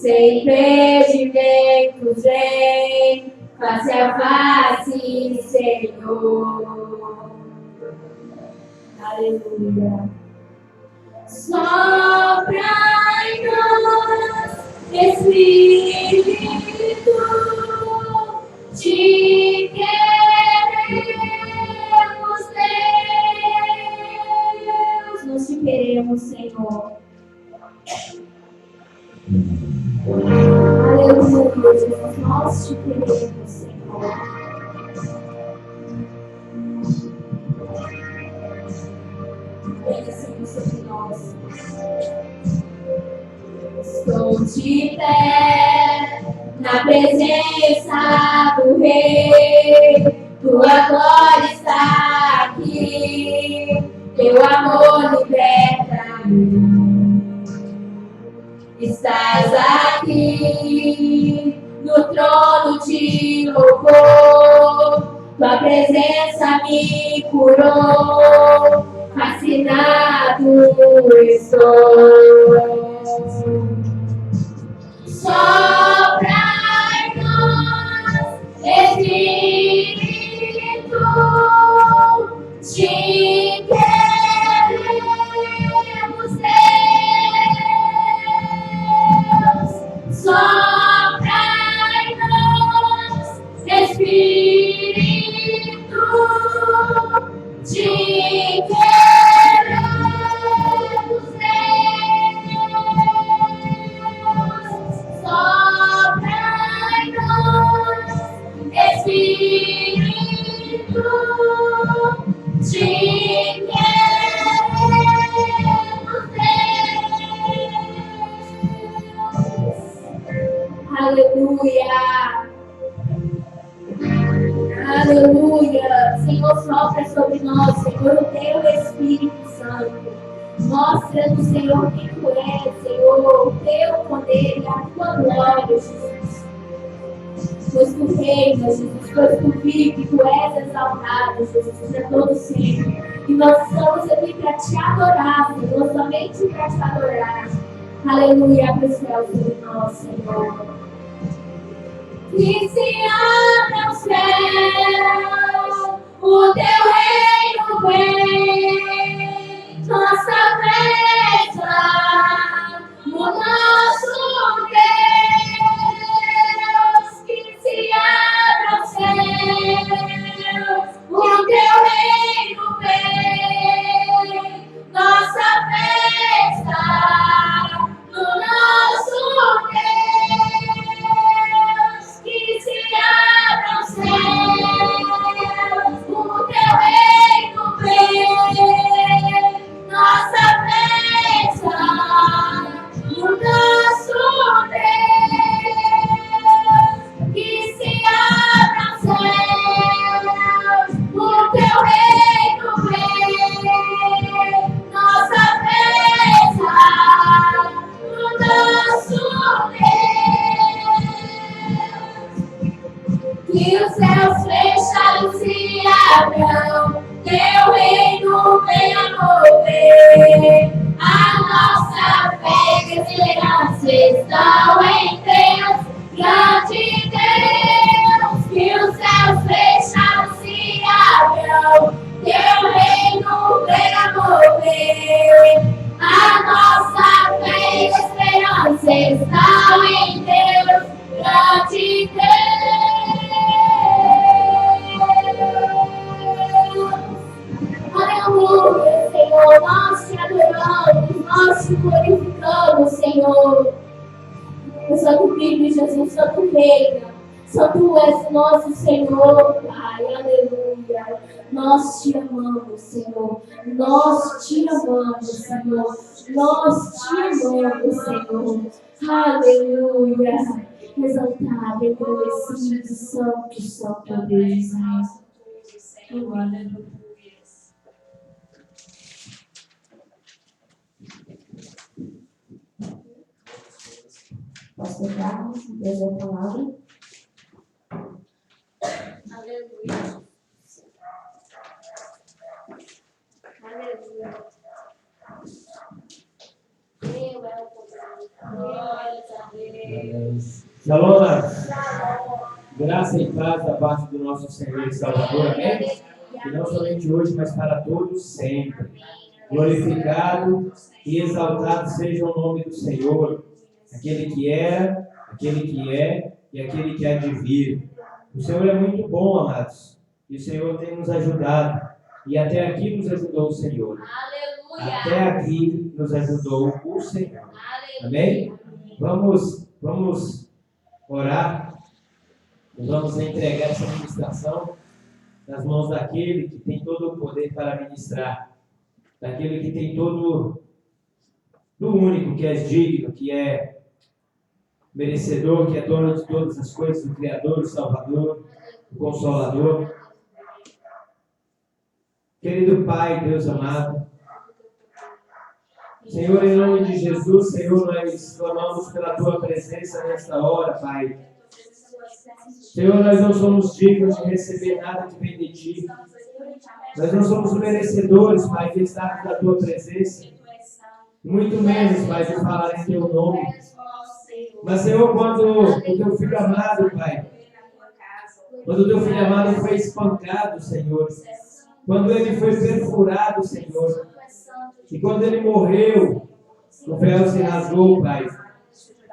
sem impedimentos, vem, face a face, Senhor. Aleluia. Sopra em nós, Espírito, te queremos, Deus. Nós te queremos, Senhor. Aleluia, Jesus. Nós te queremos, Senhor. Venha, Senhor, sobre nós. Estou de pé na presença do Rei. Tua glória está aqui. Teu amor liberta-me. Estás aqui no trono de louvor. Tua presença me curou. Fascinado estou. Sopra em nós, Espírito, te queremos, Deus. Sopra em nós, Espírito, te queremos, Deus. Sopra em nós, Espírito, te queremos, Deus. Aleluia. Aleluia. Senhor, sopra sobre nós, Senhor, o teu Espírito Santo. Mostra-nos, Senhor, quem tu és, Senhor, o teu poder e a tua glória, Jesus. Pois tu reinas, Jesus, pois tu vives, tu és exaltado, Jesus, para todo sempre. E nós estamos aqui para te adorar, Senhor, somente para te adorar. Aleluia, abre os céus sobre nós, Senhor. Que se abra os céus, o teu reino vem, nossa festa, o nosso Deus. Que se abra os céus, o teu reino vem, nossa festa, o nosso Deus. Que se abra os céus, o teu reino vem, nossa festa, o nosso Deus. Que se abra os céus, o teu reino vem, nossa festa, o nosso Deus. Que os céus fechados se abram, teu reino venha mover. A nossa fé e esperança estão em Deus, grande Deus. Que os céus fechados se abram, teu reino venha mover. A nossa fé e esperança estão em Deus, grande Deus. Aleluia, Senhor, nós te adoramos, nós te glorificamos, Senhor. O Santo vive, Jesus, Santo reina, Santo és o nosso Senhor, Pai, aleluia. Nós te amamos, Senhor, nós te amamos, Senhor, nós te amamos, Senhor, aleluia. Exaltado é teu Espírito Santo, Santo Deus, aleluia. Posso pegar? Deus é a palavra. Aleluia. Aleluia. Meu é o poder. Amém. Shalom, amados. Graça e paz da parte do nosso Senhor e Salvador, amém? E não somente hoje, mas para todos sempre. Glorificado e exaltado seja o nome do Senhor, aquele que era, aquele que é e aquele que há de vir. O Senhor é muito bom, amados, e o Senhor tem nos ajudado, e até aqui nos ajudou o Senhor. Aleluia. Até aqui nos ajudou o Senhor. Amém? Vamos orar. Vamos entregar essa ministração nas mãos daquele que tem todo o poder para ministrar, daquele que tem todo, do único que é digno, que é merecedor, que é dono de todas as coisas, o Criador, o Salvador, o Consolador. Querido Pai, Deus amado, Senhor, em nome de Jesus, Senhor, nós clamamos pela Tua presença nesta hora, Pai. Senhor, nós não somos dignos de receber nada que vem de Ti. Nós não somos merecedores, Pai, de estar na Tua presença. Muito menos, Pai, de falar em Teu nome. Mas, Senhor, quando o Teu Filho amado, Pai, quando o Teu Filho amado foi espancado, Senhor, quando Ele foi perfurado, Senhor, e quando Ele morreu, o véu se rasgou, Pai,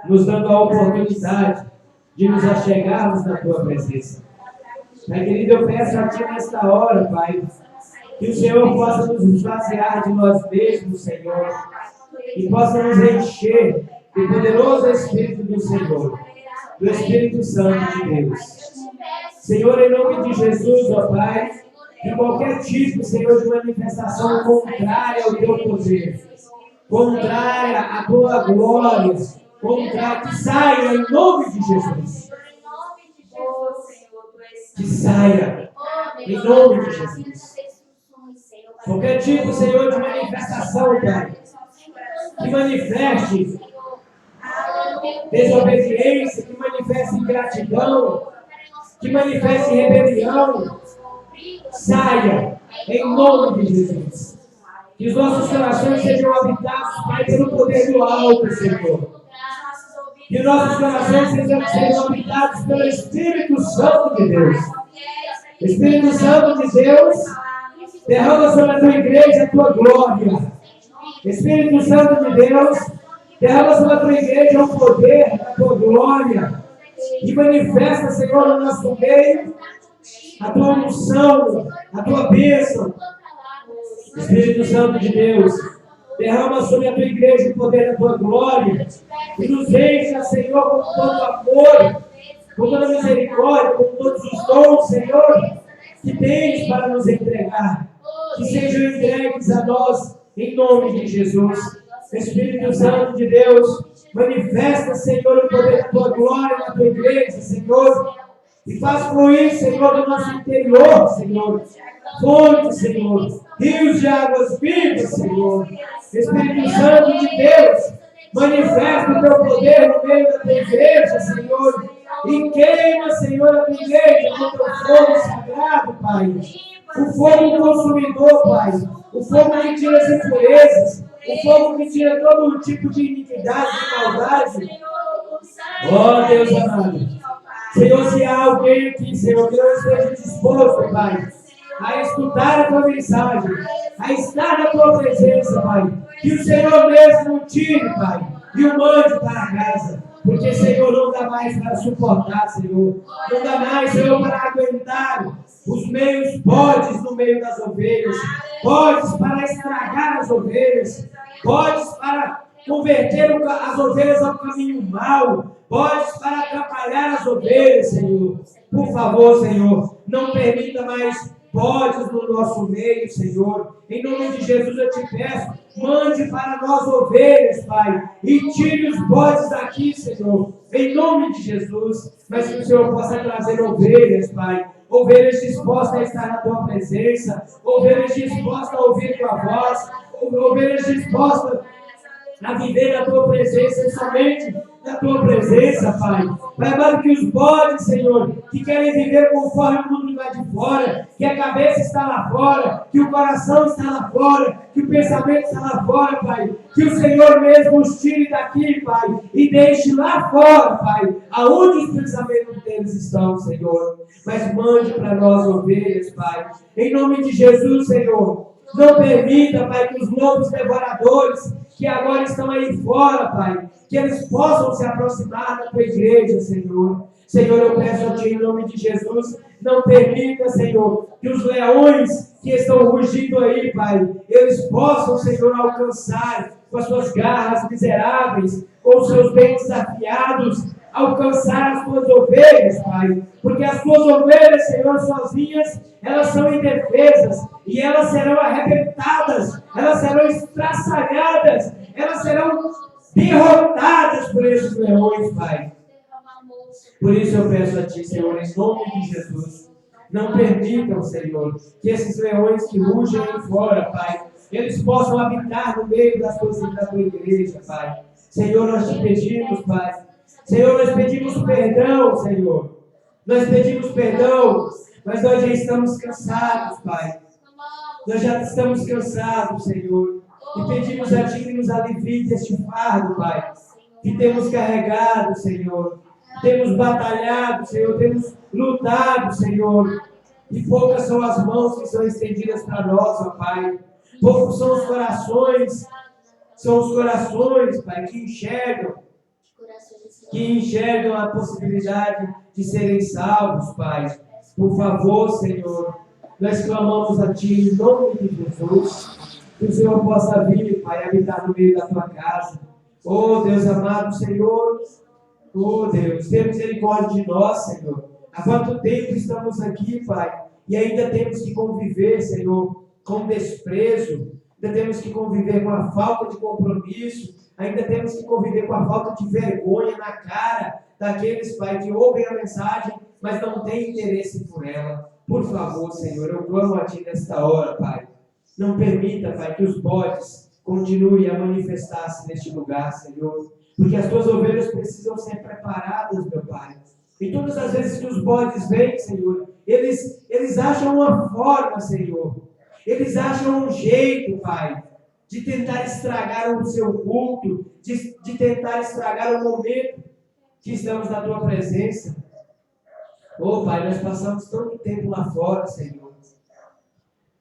nos dando a oportunidade de nos achegarmos na Tua presença. Pai querido, eu peço a Ti nesta hora, Pai, que o Senhor possa nos esvaziar de nós mesmos, Senhor, e possa nos encher do poderoso Espírito do Senhor, do Espírito Santo de Deus. Senhor, em nome de Jesus, ó Pai, de qualquer tipo, Senhor, de manifestação contrária ao Teu poder, contrária à Tua glória, contrária, que saia em nome de Jesus. Que saia em nome de Jesus. Qualquer tipo, Senhor, de manifestação, Pai, que manifeste desobediência, que manifeste ingratidão, que manifeste rebelião, saia em nome de Jesus. Que os nossos corações sejam habitados, Pai, pelo poder do alto, Senhor. Que os nossos corações sejam habitados pelo Espírito Santo de Deus. Espírito Santo de Deus, derrama sobre a Tua igreja a Tua glória. Espírito Santo de Deus, derrama sobre a Tua igreja o poder da Tua glória. E manifesta, Senhor, no nosso meio a Tua unção, a Tua bênção. Espírito Santo de Deus, derrama sobre a Tua igreja o poder da Tua glória e nos encha, Senhor, com todo amor, com toda misericórdia, com todos os dons, Senhor, que tens para nos entregar. Que sejam entregues a nós em nome de Jesus. Espírito Santo de Deus, manifesta, Senhor, o poder da Tua glória na Tua igreja, Senhor, e faz fluir, Senhor, do nosso interior, Senhor, fonte, Senhor, rios de águas vivas, Senhor. Espírito Santo de Deus, manifesta o Teu poder no meio da Tua igreja, Senhor, e queima, Senhor, a Tua igreja com o Teu fogo sagrado, Pai. O fogo consumidor, Pai. O fogo que tira as impurezas. O fogo que tira todo tipo de iniquidade e maldade. Ó Deus amado. Senhor, se há alguém aqui, Senhor, que não esteja disposto, Pai, a escutar a Tua mensagem, a estar na Tua presença, Pai, que o Senhor mesmo o tire, Pai, e o mande para casa. Porque, Senhor, não dá mais para suportar, Senhor. Não dá mais, Senhor, para aguentar os meios bodes no meio das ovelhas. Bodes para estragar as ovelhas. Bodes para converter as ovelhas ao caminho mau. Bodes para atrapalhar as ovelhas, Senhor. Por favor, Senhor, não permita mais bodes no nosso meio, Senhor. Em nome de Jesus eu te peço, mande para nós ovelhas, Pai, e tire os bodes daqui, Senhor, em nome de Jesus. Mas que o Senhor possa trazer ovelhas, Pai, ovelhas dispostas a estar na Tua presença, ovelhas dispostas a ouvir Tua voz, ovelhas dispostas a viver na tua presença e somente na tua presença, Pai. Pai amado, que os bodes, Senhor, que querem viver conforme o mundo lá de fora, que a cabeça está lá fora, que o coração está lá fora, que o pensamento está lá fora, Pai. Que o Senhor mesmo os tire daqui, Pai, e deixe lá fora, Pai, aonde os pensamentos deles estão, Senhor. Mas mande para nós ovelhas, Pai. Em nome de Jesus, Senhor. Não permita, Pai, que os lobos devoradores que agora estão aí fora, Pai, que eles possam se aproximar da tua igreja, Senhor. Senhor, eu peço a Ti em nome de Jesus, não permita, Senhor, que os leões que estão rugindo aí, Pai, eles possam, Senhor, alcançar com as suas garras miseráveis, com os seus dentes afiados, alcançar as tuas ovelhas, Pai, porque as tuas ovelhas, Senhor, sozinhas, elas são indefesas, e elas serão arrebentadas, elas serão estraçalhadas, elas serão derrotadas por esses leões, Pai. Por isso eu peço a Ti, Senhor, em nome de Jesus, não permitam, Senhor, que esses leões que rugem aí fora, Pai, eles possam habitar no meio da tua igreja, Pai. Senhor, nós te pedimos, Pai. Senhor, nós pedimos perdão, Senhor. Nós pedimos perdão, mas nós já estamos cansados, Pai. Nós já estamos cansados, Senhor. E pedimos a Ti que nos alivie deste fardo, Pai. Que temos carregado, Senhor. Temos batalhado, Senhor. Temos lutado, Senhor. E poucas são as mãos que são estendidas para nós, ó Pai. Poucos são os corações. São os corações, Pai, que enxergam a possibilidade de serem salvos, Pai. Por favor, Senhor, nós clamamos a Ti em nome de Jesus, que o Senhor possa vir, Pai, habitar no meio da Tua casa. Oh, Deus amado, Senhor, oh, Deus, tenha misericórdia de nós, Senhor. Há quanto tempo estamos aqui, Pai, e ainda temos que conviver, Senhor, com desprezo, ainda temos que conviver com a falta de compromisso, ainda temos que conviver com a falta de vergonha na cara daqueles, Pai, que ouvem a mensagem, mas não têm interesse por ela. Por favor, Senhor, eu clamo a Ti nesta hora, Pai. Não permita, Pai, que os bodes continuem a manifestar-se neste lugar, Senhor. Porque as Tuas ovelhas precisam ser preparadas, meu Pai. E todas as vezes que os bodes vêm, Senhor, eles acham uma forma, Senhor. Eles acham um jeito, Pai, de tentar estragar o Seu culto, de tentar estragar o momento que estamos na Tua presença. Oh, Pai, nós passamos tanto tempo lá fora, Senhor.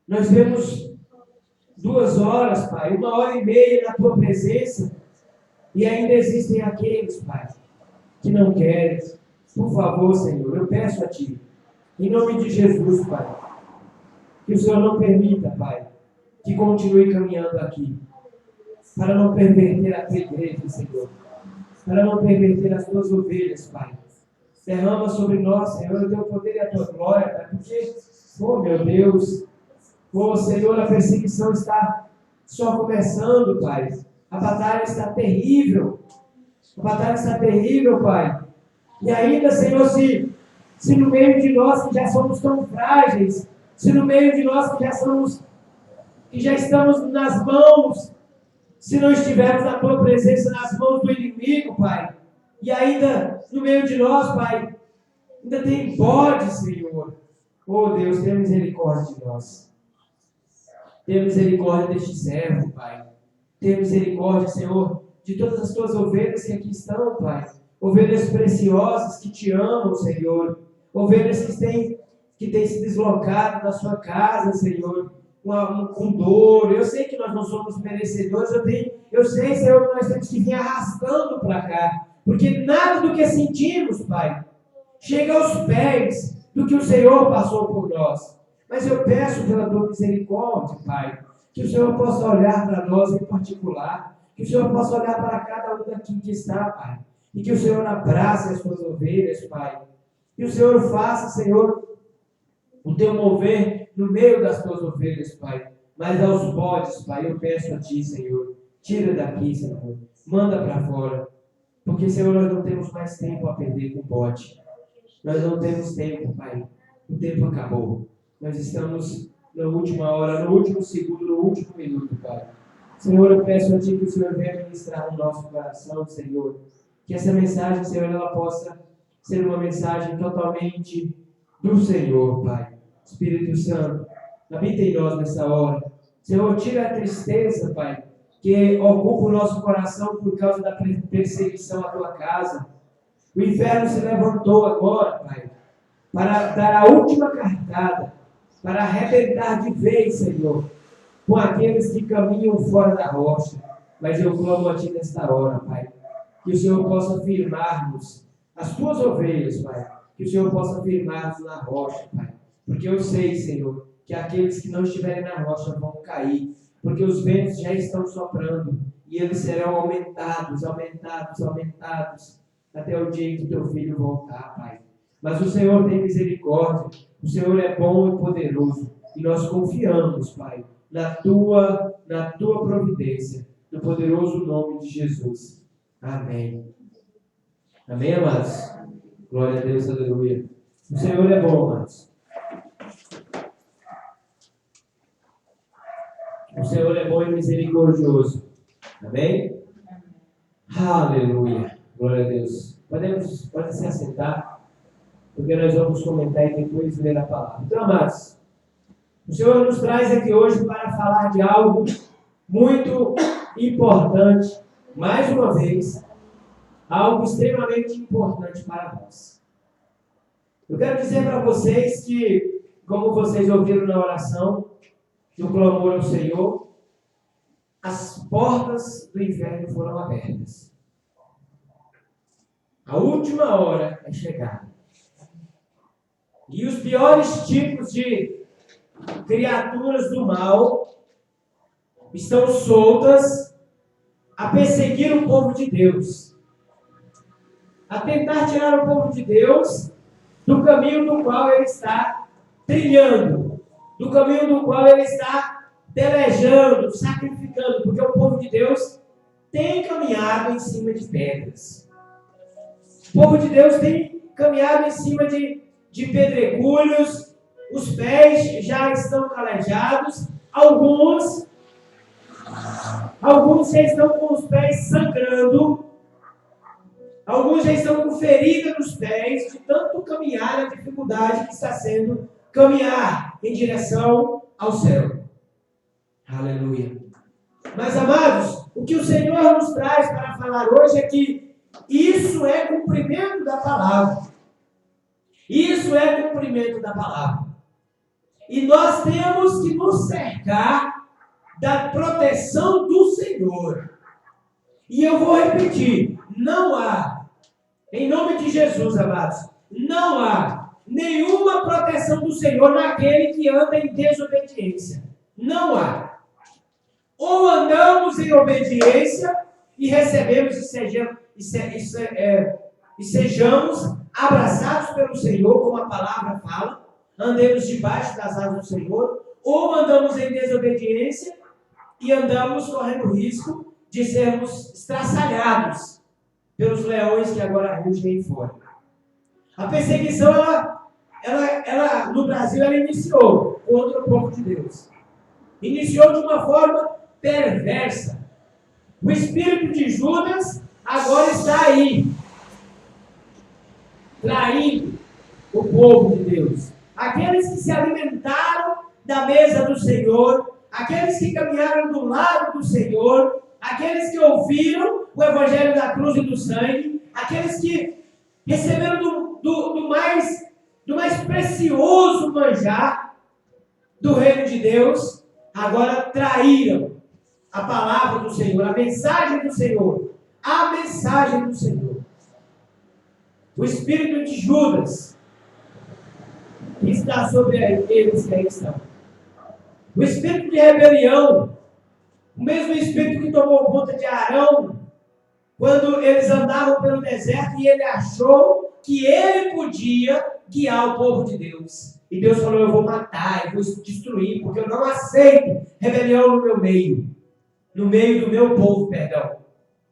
Nós vemos 2 horas, Pai, 1h30 na Tua presença, e ainda existem aqueles, Pai, que não querem. Por favor, Senhor, eu peço a Ti, em nome de Jesus, Pai, que o Senhor não permita, Pai, que continue caminhando aqui, para não perverter a Tua igreja, Senhor, para não perverter as Tuas ovelhas, Pai. Derrama sobre nós, Senhor, o Teu poder e a Tua glória, Pai, porque, oh meu Deus, oh Senhor, a perseguição está só começando, Pai. A batalha está terrível. A batalha está terrível, Pai. E ainda, Senhor, se no meio de nós que já somos tão frágeis, se no meio de nós que já estamos nas mãos, se não estivermos na Tua presença, nas mãos do inimigo, Pai, e ainda no meio de nós, Pai, ainda tem bode, Senhor. Oh Deus, tenha misericórdia de nós. Tenha misericórdia deste servo, Pai. Tenha misericórdia, Senhor, de todas as Tuas ovelhas que aqui estão, Pai. Ovelhas preciosas que Te amam, Senhor. Ovelhas que têm se deslocado da Sua casa, Senhor, com dor. Eu sei que nós não somos merecedores. Eu sei, Senhor, que nós temos que vir arrastando para cá. Porque nada do que sentimos, Pai, chega aos pés do que o Senhor passou por nós. Mas eu peço pela Tua misericórdia, Pai, que o Senhor possa olhar para nós em particular, que o Senhor possa olhar para cada um daqui que está, Pai, e que o Senhor abrace as Tuas ovelhas, Pai, que o Senhor faça, Senhor, o Teu mover no meio das Tuas ovelhas, Pai, mas aos bodes, Pai, eu peço a Ti, Senhor, tira daqui, Senhor, manda para fora, porque, Senhor, nós não temos mais tempo a perder com o bode, nós não temos tempo, Pai, o tempo acabou, nós estamos na última hora, no último segundo, no último minuto, Pai. Senhor, eu peço a Ti que o Senhor venha ministrar no nosso coração, Senhor. Que essa mensagem, Senhor, ela possa ser uma mensagem totalmente do Senhor, Pai. Espírito Santo, habita em nós nessa hora. Senhor, tira a tristeza, Pai, que ocupa o nosso coração por causa da perseguição à Tua casa. O inferno se levantou agora, Pai, para dar a última cartada, para arrebentar de vez, Senhor, com aqueles que caminham fora da rocha. Mas eu clamo a Ti nesta hora, Pai, que o Senhor possa firmar-nos, as Tuas ovelhas, Pai, que o Senhor possa firmar-nos na rocha, Pai, porque eu sei, Senhor, que aqueles que não estiverem na rocha vão cair, porque os ventos já estão soprando, e eles serão aumentados, até o dia em que Teu Filho voltar, Pai. Mas o Senhor tem misericórdia, o Senhor é bom e poderoso, e nós confiamos, Pai, na Tua providência, no poderoso nome de Jesus. Amém. Amém, amados? Glória a Deus, aleluia. O Senhor é bom, amados. O Senhor é bom e misericordioso. Amém? Aleluia. Glória a Deus. Pode se assentar, porque nós vamos comentar e depois ler a palavra. Então, amados, o Senhor nos traz aqui hoje para falar de algo muito importante, mais uma vez, algo extremamente importante para nós. Eu quero dizer para vocês que, como vocês ouviram na oração, no clamor ao Senhor, as portas do inferno foram abertas. A última hora é chegada. E os piores tipos de criaturas do mal estão soltas a perseguir o povo de Deus, a tentar tirar o povo de Deus do caminho do qual ele está trilhando, do caminho do qual ele está pelejando, sacrificando, porque o povo de Deus tem caminhado em cima de pedras. O povo de Deus tem caminhado em cima de pedregulhos, os pés já estão calejados, alguns já estão com os pés sangrando, alguns já estão com ferida nos pés, de tanto caminhar, a dificuldade que está sendo caminhar em direção ao céu. Aleluia. Mas, amados, o que o Senhor nos traz para falar hoje é que isso é cumprimento da palavra. Isso é cumprimento da palavra. E nós temos que nos cercar da proteção do Senhor. E eu vou repetir, não há, em nome de Jesus, amados, não há nenhuma proteção do Senhor naquele que anda em desobediência. Não há. Ou andamos em obediência e recebemos e sejamos abraçados pelo Senhor, como a palavra fala, andemos debaixo das asas do Senhor, ou andamos em desobediência e andamos correndo risco de sermos estraçalhados pelos leões que agora rugem fora. A perseguição, ela no Brasil, ela iniciou contra o povo de Deus. Iniciou de uma forma perversa. O espírito de Judas agora está aí, traindo o povo de Deus. Aqueles que se alimentaram da mesa do Senhor, aqueles que caminharam do lado do Senhor, aqueles que ouviram o evangelho da cruz e do sangue, aqueles que receberam do mais precioso manjar do reino de Deus, agora traíram a palavra do Senhor, a mensagem do Senhor, a mensagem do Senhor. O espírito de Judas que está sobre eles que aí estão. O espírito de rebelião, o mesmo espírito que tomou conta de Arão, quando eles andavam pelo deserto e ele achou que ele podia guiar o povo de Deus. E Deus falou, eu vou matar, eu vou destruir, porque eu não aceito rebelião no meu meio. No meio do meu povo, perdão.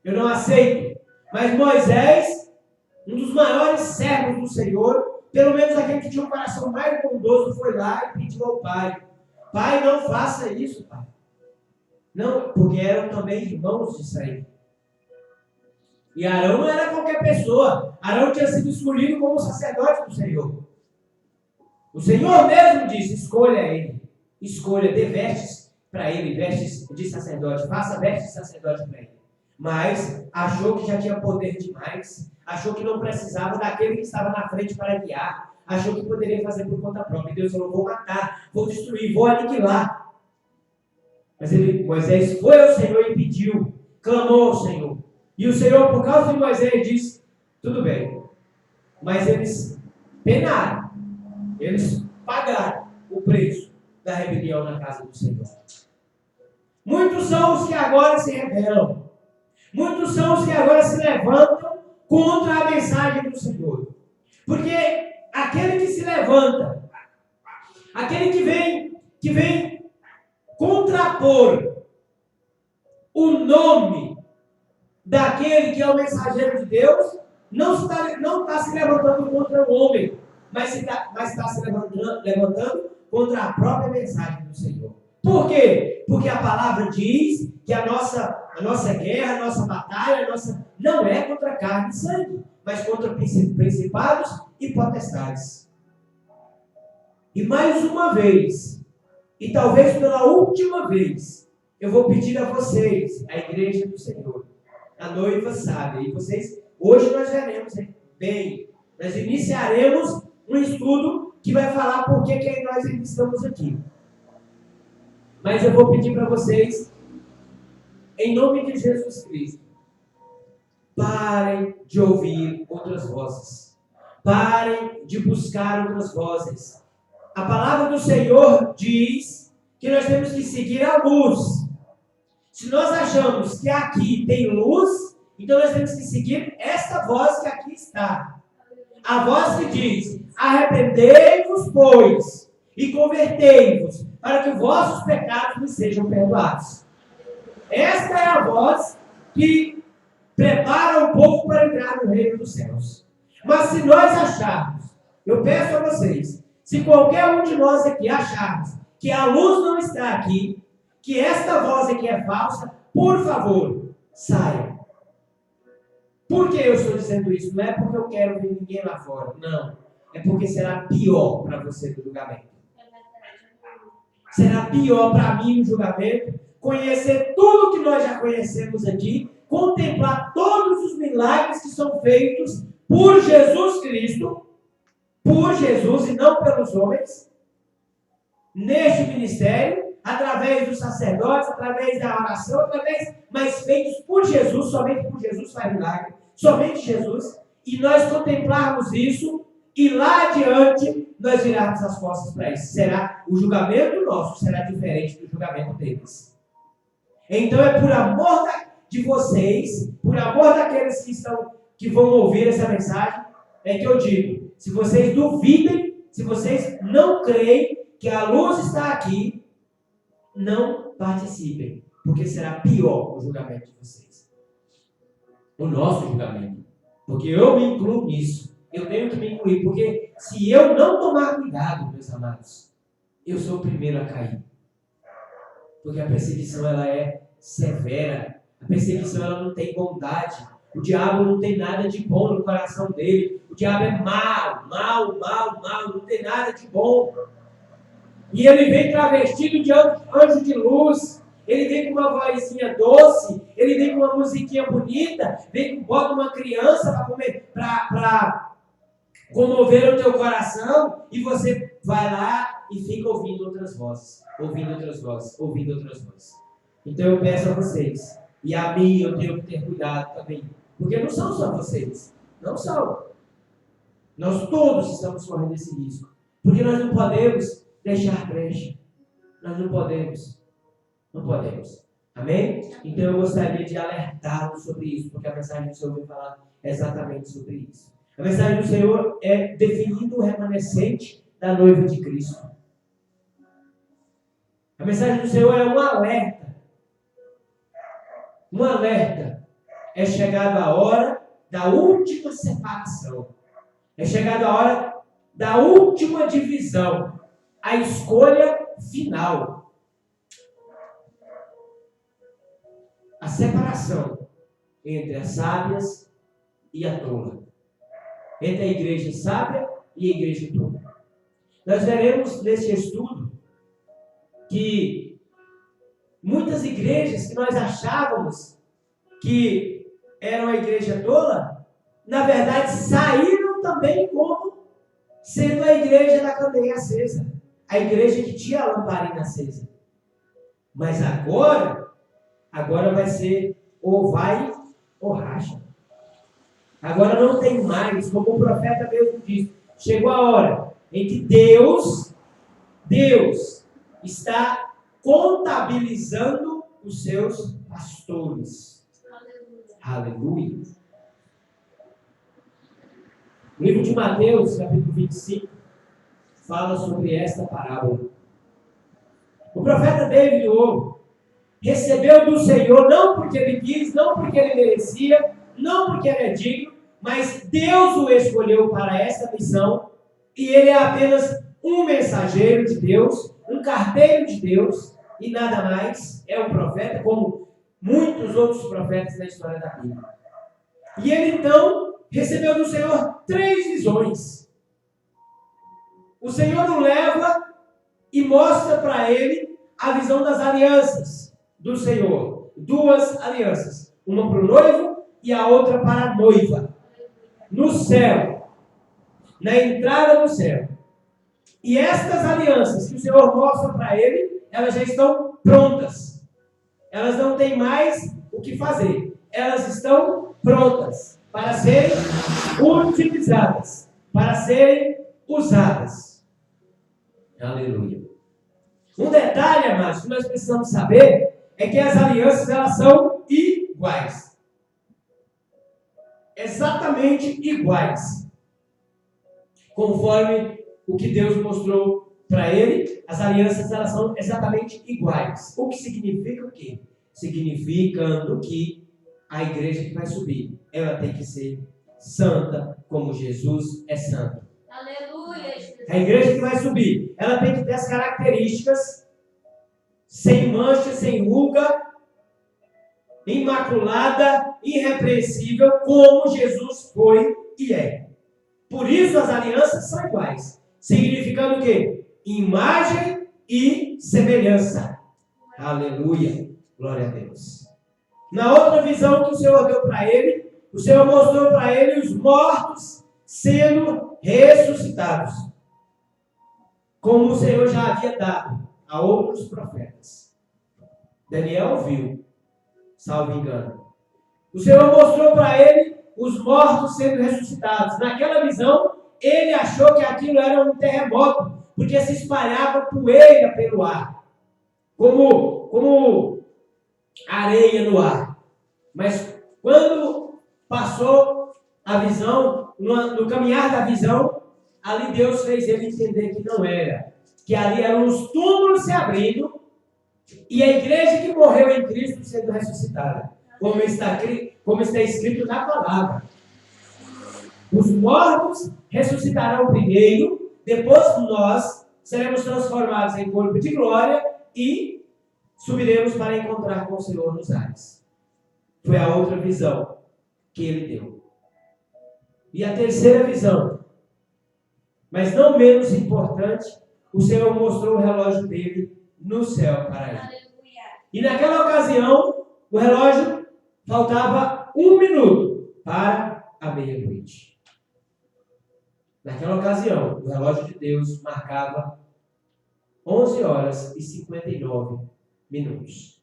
Eu não aceito. Mas Moisés, um dos maiores servos do Senhor, pelo menos aquele que tinha um coração mais bondoso, foi lá e pediu ao pai, pai, não faça isso, pai. Não, porque eram também irmãos de sangue. E Arão não era qualquer pessoa. Arão tinha sido escolhido como sacerdote do Senhor. O Senhor mesmo disse: escolha ele. Escolha, dê vestes para ele, vestes de sacerdote. Faça vestes de sacerdote para ele. Mas achou que já tinha poder demais. Achou que não precisava daquele que estava na frente para guiar. Achou que poderia fazer por conta própria. E Deus falou: vou matar, vou destruir, vou aniquilar. Mas Moisés foi ao Senhor e pediu, clamou ao Senhor. E o Senhor, por causa de Moisés, disse: tudo bem. Mas eles penaram. Eles pagaram o preço da rebelião na casa do Senhor. Muitos são os que agora se rebelam. Muitos são os que agora se levantam contra a mensagem do Senhor. Porque aquele que se levanta, aquele que vem contrapor o nome daquele que é o mensageiro de Deus, não está se levantando contra o homem, mas está se levantando contra a própria mensagem do Senhor. Por quê? Porque a palavra diz que a nossa guerra, a nossa batalha, não é contra carne e sangue, mas contra principados e potestades. E mais uma vez, e talvez pela última vez, eu vou pedir a vocês, a igreja do Senhor, a noiva sábia, e vocês, hoje nós veremos bem, nós iniciaremos um estudo que vai falar por que nós estamos aqui. Mas eu vou pedir para vocês, em nome de Jesus Cristo, parem de ouvir outras vozes. Parem de buscar outras vozes. A palavra do Senhor diz que nós temos que seguir a luz. Se nós achamos que aqui tem luz, então nós temos que seguir esta voz que aqui está. A voz que diz: arrependei-vos, pois, e convertei-vos, para que vossos pecados lhes sejam perdoados. Esta é a voz que prepara o povo para entrar no reino dos céus. Mas se nós acharmos, eu peço a vocês, se qualquer um de nós aqui acharmos que a luz não está aqui, que esta voz aqui é falsa, por favor, saia. Por que eu estou dizendo isso? Não é porque eu quero ver ninguém lá fora, não. É porque será pior para você no julgamento. Será pior para mim no julgamento conhecer tudo que nós já conhecemos aqui, contemplar todos os milagres que são feitos por Jesus Cristo, por Jesus e não pelos homens, neste ministério, através dos sacerdotes, através da oração, mas feitos por Jesus, somente por Jesus faz milagre, somente Jesus, e nós contemplarmos isso, e lá adiante nós virarmos as costas para isso. O julgamento nosso será diferente do julgamento deles. Então é por amor de vocês, por amor daqueles que vão ouvir essa mensagem, é que eu digo: se vocês duvidem, se vocês não creem que a luz está aqui, não participem, porque será pior o julgamento de vocês. O nosso julgamento. Porque eu me incluo nisso. Eu tenho que me incluir, porque se eu não tomar cuidado, meus amados, eu sou o primeiro a cair. Porque a perseguição, ela é severa. A perseguição, ela não tem bondade. O diabo não tem nada de bom no coração dele. O diabo é mau, não tem nada de bom. E ele vem travestido de anjo de luz. Ele vem com uma vozinha doce. Ele vem com uma musiquinha bonita. Bota uma criança para comover o teu coração. E você vai lá e fica ouvindo outras vozes. Então eu peço a vocês, e a mim eu tenho que ter cuidado também. Porque não são só vocês. Não são. Nós todos estamos correndo esse risco. Porque nós não podemos deixar brecha. Nós não podemos. Não podemos. Amém? Então eu gostaria de alertá-los sobre isso, porque a mensagem do Senhor vai falar exatamente sobre isso. A mensagem do Senhor é definindo o remanescente da noiva de Cristo. A mensagem do Senhor é um alerta. Um alerta. É chegada a hora da última separação. É chegada a hora da última divisão. A escolha final. a separação entre as sábias e a tola, entre a igreja sábia e a igreja tola. Nós veremos neste estudo que muitas igrejas que nós achávamos que eram a igreja tola, na verdade saíram também como sendo a igreja da candeia acesa, a igreja que tinha a lamparina acesa. Mas agora vai ser ou vai ou racha. Agora não tem mais, como o profeta mesmo disse, chegou a hora em que Deus está contabilizando os seus pastores. Aleluia. O livro de Mateus, capítulo 25, fala sobre esta parábola. O profeta David Ouro recebeu do Senhor, não porque ele quis, não porque ele merecia, não porque ele é digno, mas Deus o escolheu para esta missão, e ele é apenas um mensageiro de Deus, um carteiro de Deus, e nada mais, é um profeta, como muitos outros profetas na história da Bíblia. E ele então recebeu do Senhor 3 visões. O Senhor o leva e mostra para ele a visão das alianças do Senhor. 2 alianças. Uma para o noivo e a outra para a noiva. No céu. Na entrada do céu. E estas alianças que o Senhor mostra para ele, elas já estão prontas. Elas não têm mais o que fazer. Elas estão prontas para serem utilizadas, para serem usadas. Aleluia. Um detalhe, amados, que nós precisamos saber é que as alianças, elas são iguais. Exatamente iguais. Conforme o que Deus mostrou para ele, as alianças, elas são exatamente iguais. O que significa o quê? Significando que a igreja que vai subir, ela tem que ser santa como Jesus é santo. Aleluia. A igreja que vai subir, ela tem que ter as características sem mancha, sem ruga, imaculada, irrepreensível, como Jesus foi e é. Por isso as alianças são iguais. Significando o quê? Imagem e semelhança. Aleluia. Glória a Deus. Na outra visão que o Senhor deu para ele, o Senhor mostrou para ele os mortos sendo ressuscitados. Como o Senhor já havia dado a outros profetas. Daniel viu, salvo engano. O Senhor mostrou para ele os mortos sendo ressuscitados. Naquela visão, ele achou que aquilo era um terremoto, porque se espalhava poeira pelo ar, como areia no ar. Mas quando passou a visão, no caminhar da visão, ali Deus fez ele entender que não era, que ali eram os túmulos se abrindo e a igreja que morreu em Cristo sendo ressuscitada, como está escrito na palavra. Os mortos ressuscitarão primeiro, depois nós seremos transformados em corpo de glória e subiremos para encontrar com o Senhor nos ares. Foi a outra visão que ele deu. E a terceira visão, mas não menos importante, o Senhor mostrou o relógio dele no céu para ele. E naquela ocasião, o relógio faltava 1 minuto para a meia-noite. Naquela ocasião, o relógio de Deus marcava 11 horas e 59 minutos.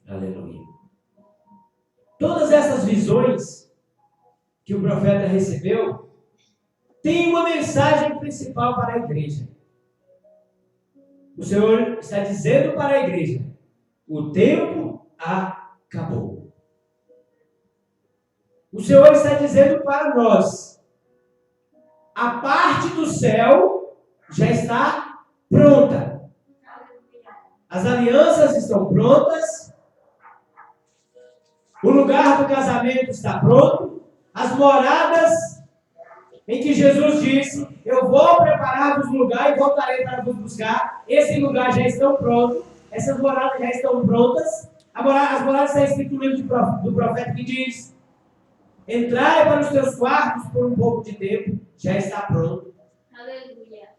Aleluia. Todas essas visões que o profeta recebeu têm uma mensagem principal para a igreja. O Senhor está dizendo para a igreja: o tempo acabou. O Senhor está dizendo para nós: a parte do céu já está pronta. As alianças estão prontas. O lugar do casamento está pronto. As moradas em que Jesus disse: eu vou preparar-vos lugar e voltarei para vos buscar. Esse lugar já estão pronto. Essas moradas já estão prontas. As palavras está escrito no livro do profeta que diz: entrai para os teus quartos por um pouco de tempo, já está pronto. Aleluia.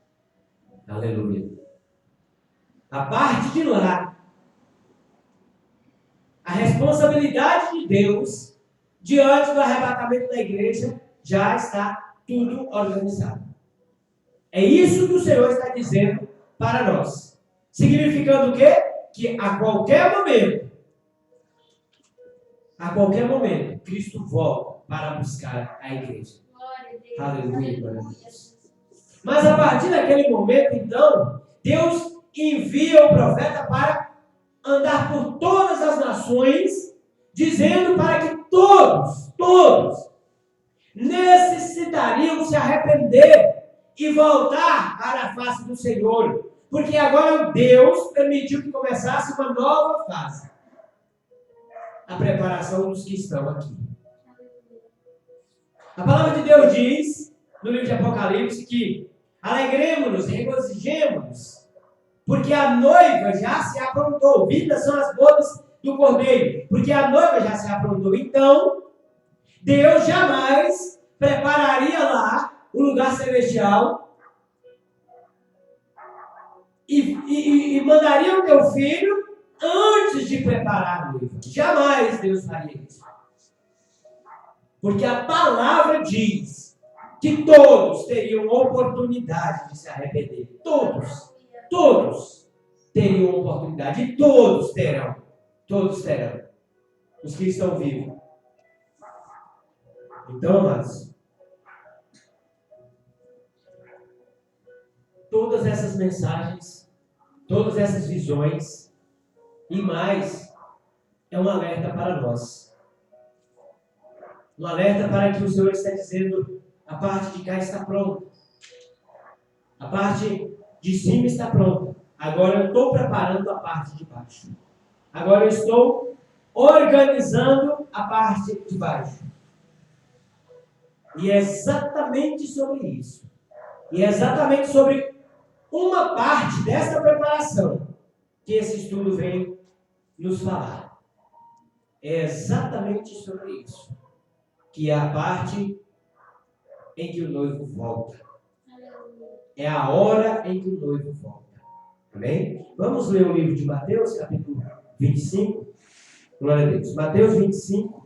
Aleluia. A parte de lá, a responsabilidade de Deus diante do arrebatamento da igreja já está tudo organizado. É isso que o Senhor está dizendo para nós. Significando o quê? Que a qualquer momento, Cristo volta para buscar a igreja. Aleluia, glória a Deus. Mas a partir daquele momento, então, Deus envia o profeta para andar por todas as nações, dizendo para que todos necessitariam se arrepender e voltar para a face do Senhor. Porque agora Deus permitiu que começasse uma nova fase. A preparação dos que estão aqui. A palavra de Deus diz, no livro de Apocalipse, que alegremos-nos, regozijemos-nos, porque a noiva já se aprontou. Vindas são as bodas do Cordeiro, porque a noiva já se aprontou. Então, Deus jamais prepararia lá o lugar celestial e mandaria o teu filho antes de preparar a noiva. Jamais Deus faria isso. Porque a palavra diz que todos teriam oportunidade de se arrepender. Todos teriam oportunidade. E todos terão. Os que estão vivos. Então, amados, todas essas mensagens, todas essas visões e mais, é um alerta para nós. Um alerta para que o Senhor está dizendo: a parte de cá está pronta. A parte de cima está pronta. Agora eu estou preparando a parte de baixo. Agora eu estou organizando a parte de baixo. E é exatamente sobre isso. E é exatamente sobre uma parte dessa preparação que esse estudo vem nos falar. É exatamente sobre isso. Que é a parte em que o noivo volta. É a hora em que o noivo volta. Amém? Vamos ler o livro de Mateus, capítulo 25. Glória a Deus. Mateus 25.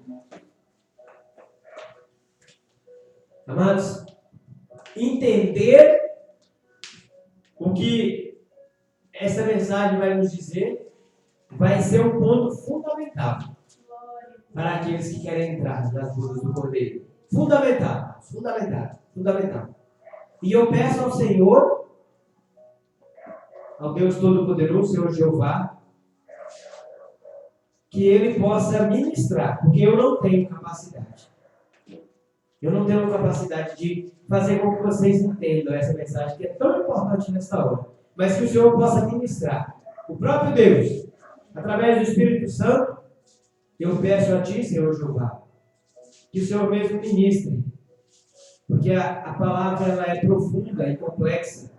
Amados, entender o que essa mensagem vai nos dizer vai ser um ponto fundamental para aqueles que querem entrar nas bodas do Cordeiro. Fundamental. E eu peço ao Senhor, ao Deus Todo-Poderoso, Senhor Jeová, que Ele possa ministrar, porque eu não tenho capacidade. Eu não tenho capacidade de fazer com que vocês entendam essa mensagem que é tão importante nesta hora. Mas que o Senhor possa ministrar. O próprio Deus, através do Espírito Santo, eu peço a Ti, Senhor Jeová, que o Senhor mesmo ministre. Porque a palavra ela é profunda e complexa.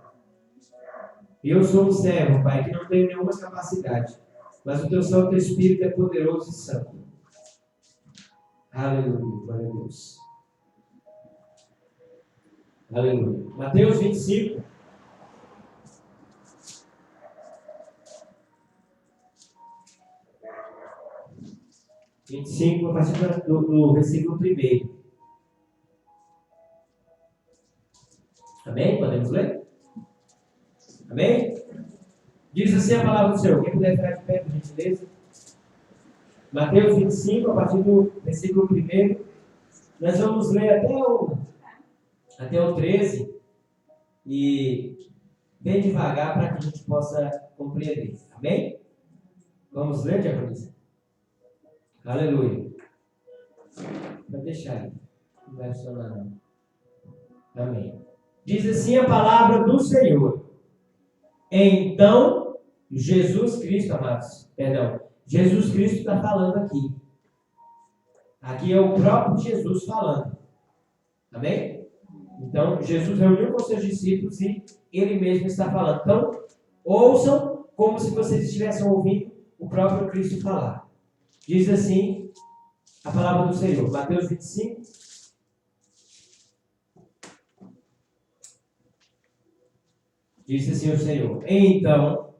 Eu sou um servo, Pai, que não tenho nenhuma capacidade. Mas o Teu Santo Espírito é poderoso e santo. Aleluia, glória a Deus. Aleluia. Mateus 25. A partir do versículo 1. Amém? Podemos ler? Amém? Diz assim a palavra do Senhor. Quem puder ficar de pé, por gentileza. Mateus 25, a partir do versículo 1. Nós vamos ler até o 13 e bem devagar para que a gente possa compreender. Amém? Vamos ler, diaconisa? Aleluia. Pode deixar aí. Não vai funcionar não. Amém. Diz assim a palavra do Senhor. Então, Jesus Cristo, amados, Jesus Cristo está falando aqui. Aqui é o próprio Jesus falando. Amém? Então, Jesus reuniu com seus discípulos e Ele mesmo está falando. Então, ouçam como se vocês estivessem ouvindo o próprio Cristo falar. Diz assim a palavra do Senhor, Mateus 25. Diz assim o Senhor: então,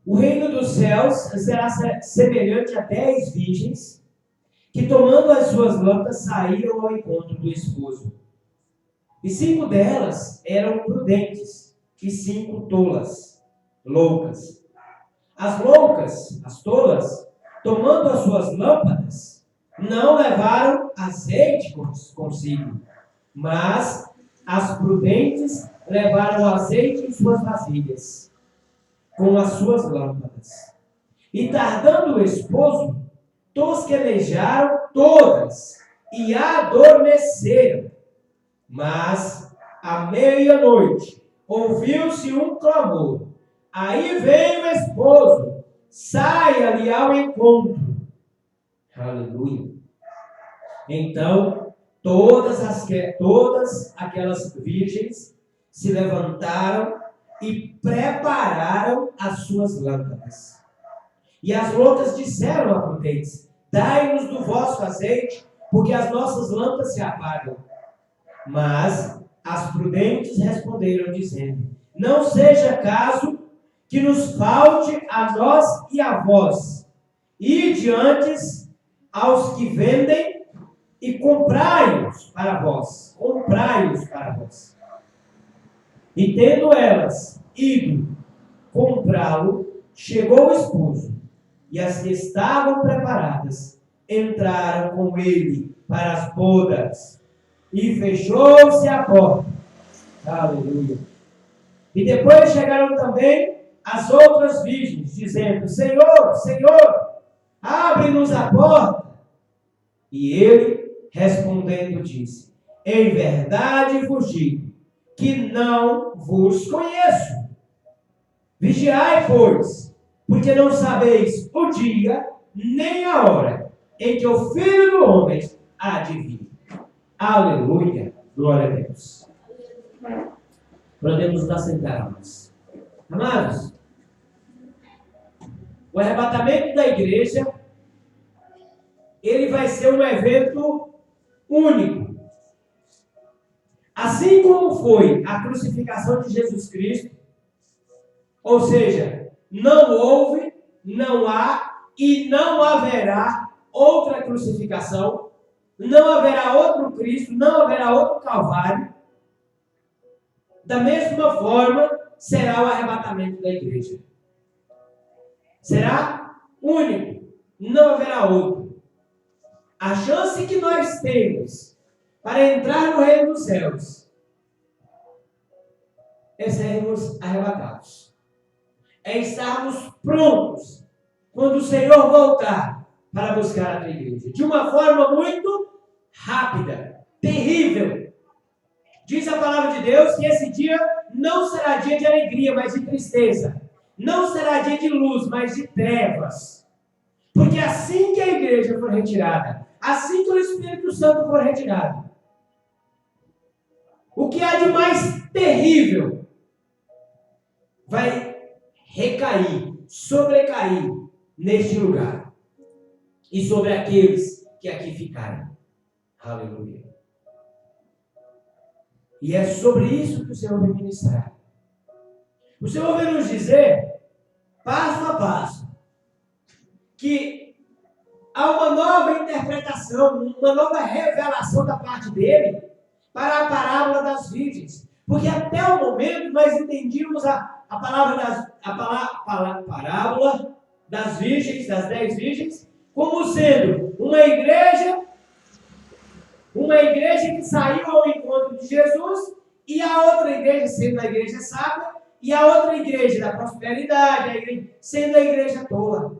o reino dos céus será semelhante a 10 virgens que, tomando as suas lâmpadas, saíram ao encontro do esposo. E 5 delas eram prudentes, e 5 tolas, loucas. As loucas, as tolas, tomando as suas lâmpadas, não levaram azeite consigo, mas as prudentes levaram azeite em suas vasilhas, com as suas lâmpadas. E tardando o esposo, tosquelejaram todas e adormeceram. Mas, à meia-noite, ouviu-se um clamor. Aí vem o esposo, saia-lhe ao encontro. Aleluia. Então, todas aquelas virgens se levantaram e prepararam as suas lâmpadas. E as loucas disseram a prudentes: dai-nos do vosso azeite, porque as nossas lâmpadas se apagam. Mas as prudentes responderam, dizendo: não seja caso que nos falte a nós e a vós. Ide antes aos que vendem e comprai-os para vós. Comprai-os para vós. E tendo elas ido comprá-lo, chegou o esposo, e as que estavam preparadas entraram com ele para as bodas, e fechou-se a porta. Aleluia. E depois chegaram também as outras virgens, dizendo: Senhor, Senhor, abre-nos a porta. E ele, respondendo, disse: em verdade vos digo que não vos conheço. Vigiai, pois, porque não sabeis o dia nem a hora em que o Filho do Homem há de vir. Aleluia, glória a Deus. Podemos nos assentar, amados. Amados, o arrebatamento da igreja, ele vai ser um evento único. Assim como foi a crucificação de Jesus Cristo, ou seja, não houve, não há e não haverá outra crucificação, não haverá outro Cristo, não haverá outro Calvário. Da mesma forma, será o arrebatamento da igreja. Será único, não haverá outro. A chance que nós temos para entrar no reino dos céus é sermos arrebatados. É estarmos prontos quando o Senhor voltar para buscar a tua igreja. De uma forma muito rápida, terrível. Diz a palavra de Deus que esse dia não será dia de alegria, mas de tristeza. Não será dia de luz, mas de trevas. Porque assim que a igreja for retirada, assim que o Espírito Santo for retirado, o que há de mais terrível vai recair, sobrecair neste lugar e sobre aqueles que aqui ficarem. Aleluia. E é sobre isso que o Senhor vai ministrar. O Senhor vai nos dizer, passo a passo, que há uma nova interpretação, uma nova revelação da parte dele para a parábola das virgens. Porque até o momento nós entendíamos a parábola das virgens, das 10 virgens, como sendo uma igreja que saiu ao encontro de Jesus, e a outra igreja sendo a igreja sábia, e a outra igreja da prosperidade, sendo a igreja tola.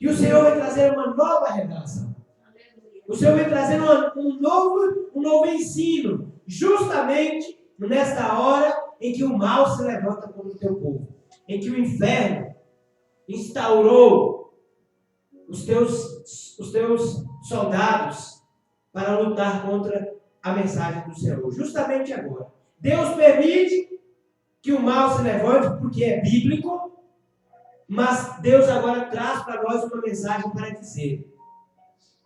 E o Senhor vai trazer uma nova revelação. O Senhor vai trazer um novo ensino, justamente nesta hora em que o mal se levanta contra o teu povo, em que o inferno instaurou os teus soldados para lutar contra a mensagem do Senhor. Justamente agora. Deus permite que o mal se levante porque é bíblico, Mas Deus agora traz para nós uma mensagem para dizer,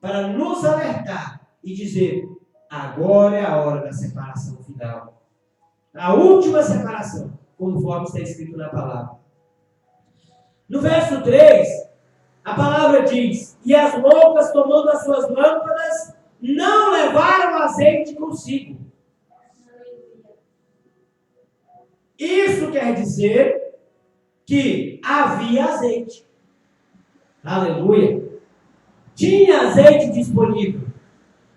para nos alertar e dizer: agora é a hora da separação final. A última separação, conforme está escrito na palavra. No verso 3, a palavra diz: e as loucas, tomando as suas lâmpadas, não levaram azeite consigo. Isso quer dizer que havia azeite. Aleluia. Tinha azeite disponível.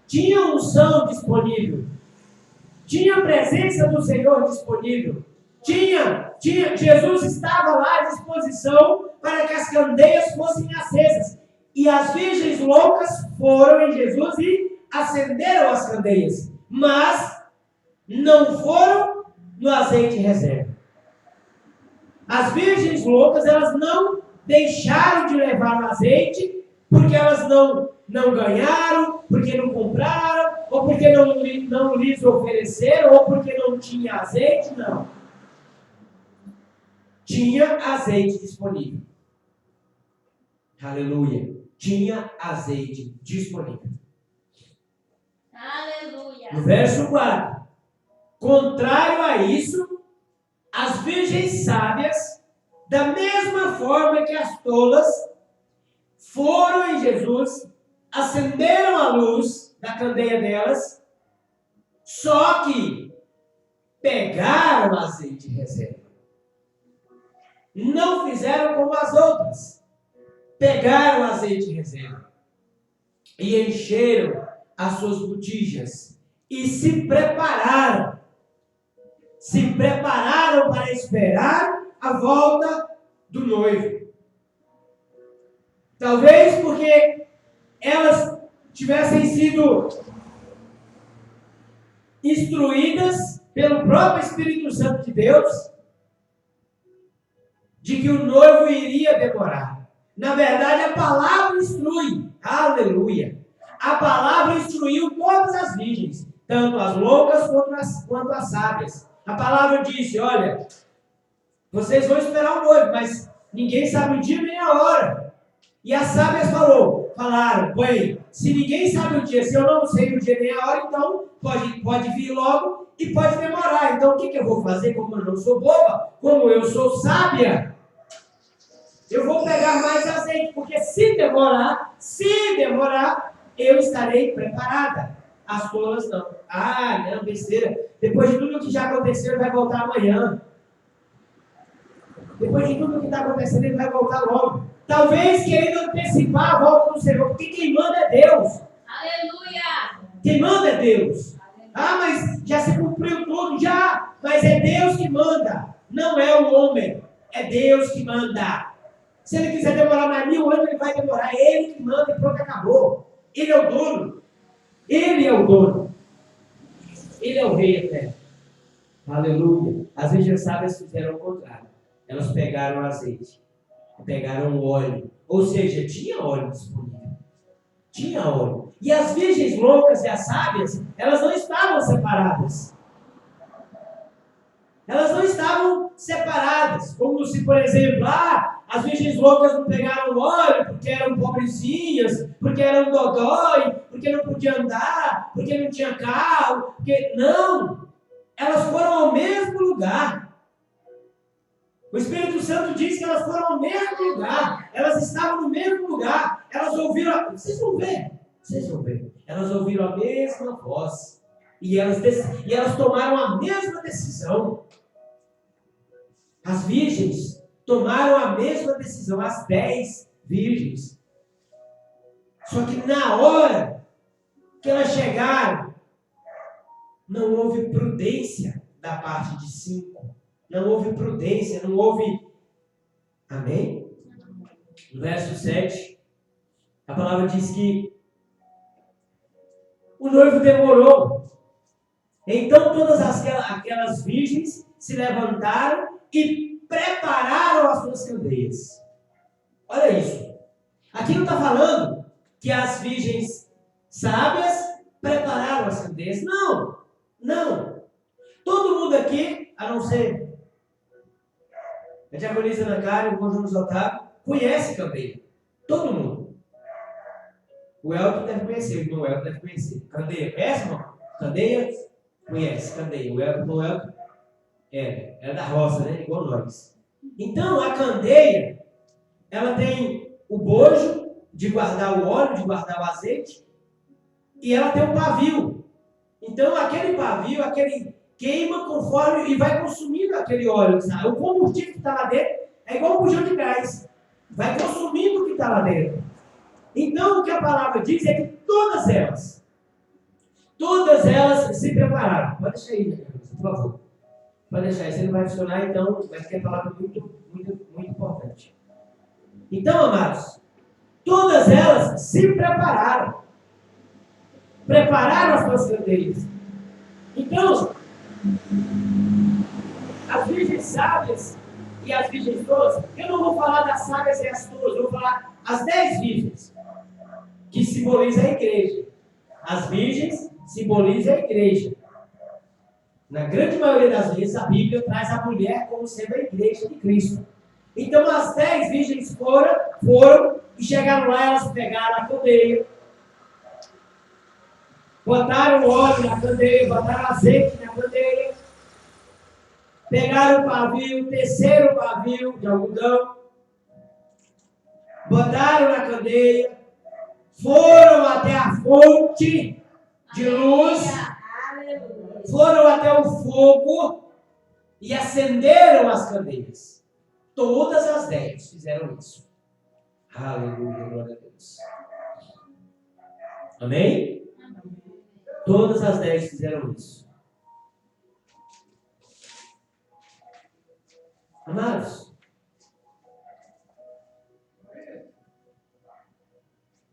Tinha unção disponível. Tinha a presença do Senhor disponível. Jesus estava lá à disposição para que as candeias fossem acesas. E as virgens loucas foram em Jesus e acenderam as candeias. Mas não foram no azeite reserva. As virgens loucas, elas não deixaram de levar o azeite porque elas não ganharam, porque não compraram, ou porque não lhes ofereceram, ou porque não tinha azeite, não. Tinha azeite disponível. Aleluia. Tinha azeite disponível. Aleluia. No verso 4. Contrário a isso, as virgens sábias, da mesma forma que as tolas, foram em Jesus, acenderam a luz da candeia delas, só que pegaram azeite reserva. Não fizeram como as outras. Pegaram azeite reserva e encheram as suas botijas e se prepararam. Se prepararam para esperar a volta do noivo. Talvez porque elas tivessem sido instruídas pelo próprio Espírito Santo de Deus de que o noivo iria demorar. Na verdade, a palavra instrui. Aleluia. A palavra instruiu todas as virgens, tanto as loucas quanto as sábias. A palavra disse: olha, vocês vão esperar o noivo, mas ninguém sabe o dia nem a hora. E as sábias falaram: bem, se ninguém sabe o dia, se eu não sei o dia nem a hora, então pode vir logo e pode demorar. Então o que eu vou fazer? Como eu não sou boba, como eu sou sábia, eu vou pegar mais azeite, porque se demorar, eu estarei preparada. As tolas não. Ah, não, besteira. Depois de tudo que já aconteceu, ele vai voltar amanhã. Depois de tudo que está acontecendo, ele vai voltar logo. Talvez querendo antecipar a volta do Senhor, porque quem manda é Deus. Aleluia. Quem manda é Deus. Ah, mas já se cumpriu tudo, já. Mas é Deus que manda. Não é o homem. É Deus que manda. Se ele quiser demorar mais 1000 anos, ele vai demorar. É ele que manda e pronto, acabou. Ele é o dono. Ele é o dono. Ele é o rei eterno. Aleluia. As virgens sábias fizeram o contrário. Elas pegaram azeite. Pegaram o óleo. Ou seja, tinha óleo disponível. Tinha óleo. E as virgens loucas e as sábias, elas não estavam separadas. Elas não estavam separadas. Como se, por exemplo, as virgens loucas não pegaram óleo porque eram pobrezinhas, porque eram dodói, porque não podiam andar, porque não tinha carro. Não! Elas foram ao mesmo lugar. O Espírito Santo diz que elas foram ao mesmo lugar. Elas estavam no mesmo lugar. Elas ouviram. Vocês vão ver. Elas ouviram a mesma voz. E elas tomaram a mesma decisão. As virgens tomaram a mesma decisão. As 10 virgens. Só que na hora que elas chegaram, não houve prudência da parte de 5. Não houve prudência, não houve... Amém? No verso 7, a palavra diz que o noivo demorou. Então todas aquelas virgens se levantaram e prepararam as suas candeias. Olha isso. Aqui não está falando que as virgens sábias prepararam as candeias. Não. Todo mundo aqui, a não ser... diaconisa Ana Karen, o Bom Jonas Otávio, conhece Candeia. Todo mundo. O Elton deve conhecer, o irmão Elton deve conhecer. Candeia, conhece, irmão? Candeia? Conhece, Candeia. O Elton é da roça, né? Igual nós. Então, a Candeia, ela tem o bojo de guardar o óleo, de guardar o azeite, e ela tem um pavio. Então, aquele pavio, aquele queima conforme e vai consumindo aquele óleo, sabe? O combustível que está lá dentro é igual um bujão de gás. Vai consumindo o que está lá dentro. Então, o que a palavra diz é que todas elas se prepararam. Pode deixar aí, por favor. Pode deixar aí, você não vai funcionar, então vai ter a palavra muito, muito, muito importante. Então, amados, todas elas se prepararam. Prepararam as suas candeias. Então, as virgens sábias e as virgens tolas, eu não vou falar das sábias e as tolas, eu vou falar as 10 virgens, que simbolizam a igreja. As virgens simbolizam a igreja. Na grande maioria das vezes, a Bíblia traz a mulher como sendo a igreja de Cristo. Então, as 10 virgens foram e chegaram lá, elas pegaram a candeia, botaram óleo na candeia, botaram azeite na candeia, pegaram o pavio, teceram o pavio de algodão, botaram na candeia, foram até a fonte de luz, foram até o fogo e acenderam as candeias. Todas as 10 fizeram isso. Aleluia, glória a Deus. Amém? Todas as 10 fizeram isso. Amados,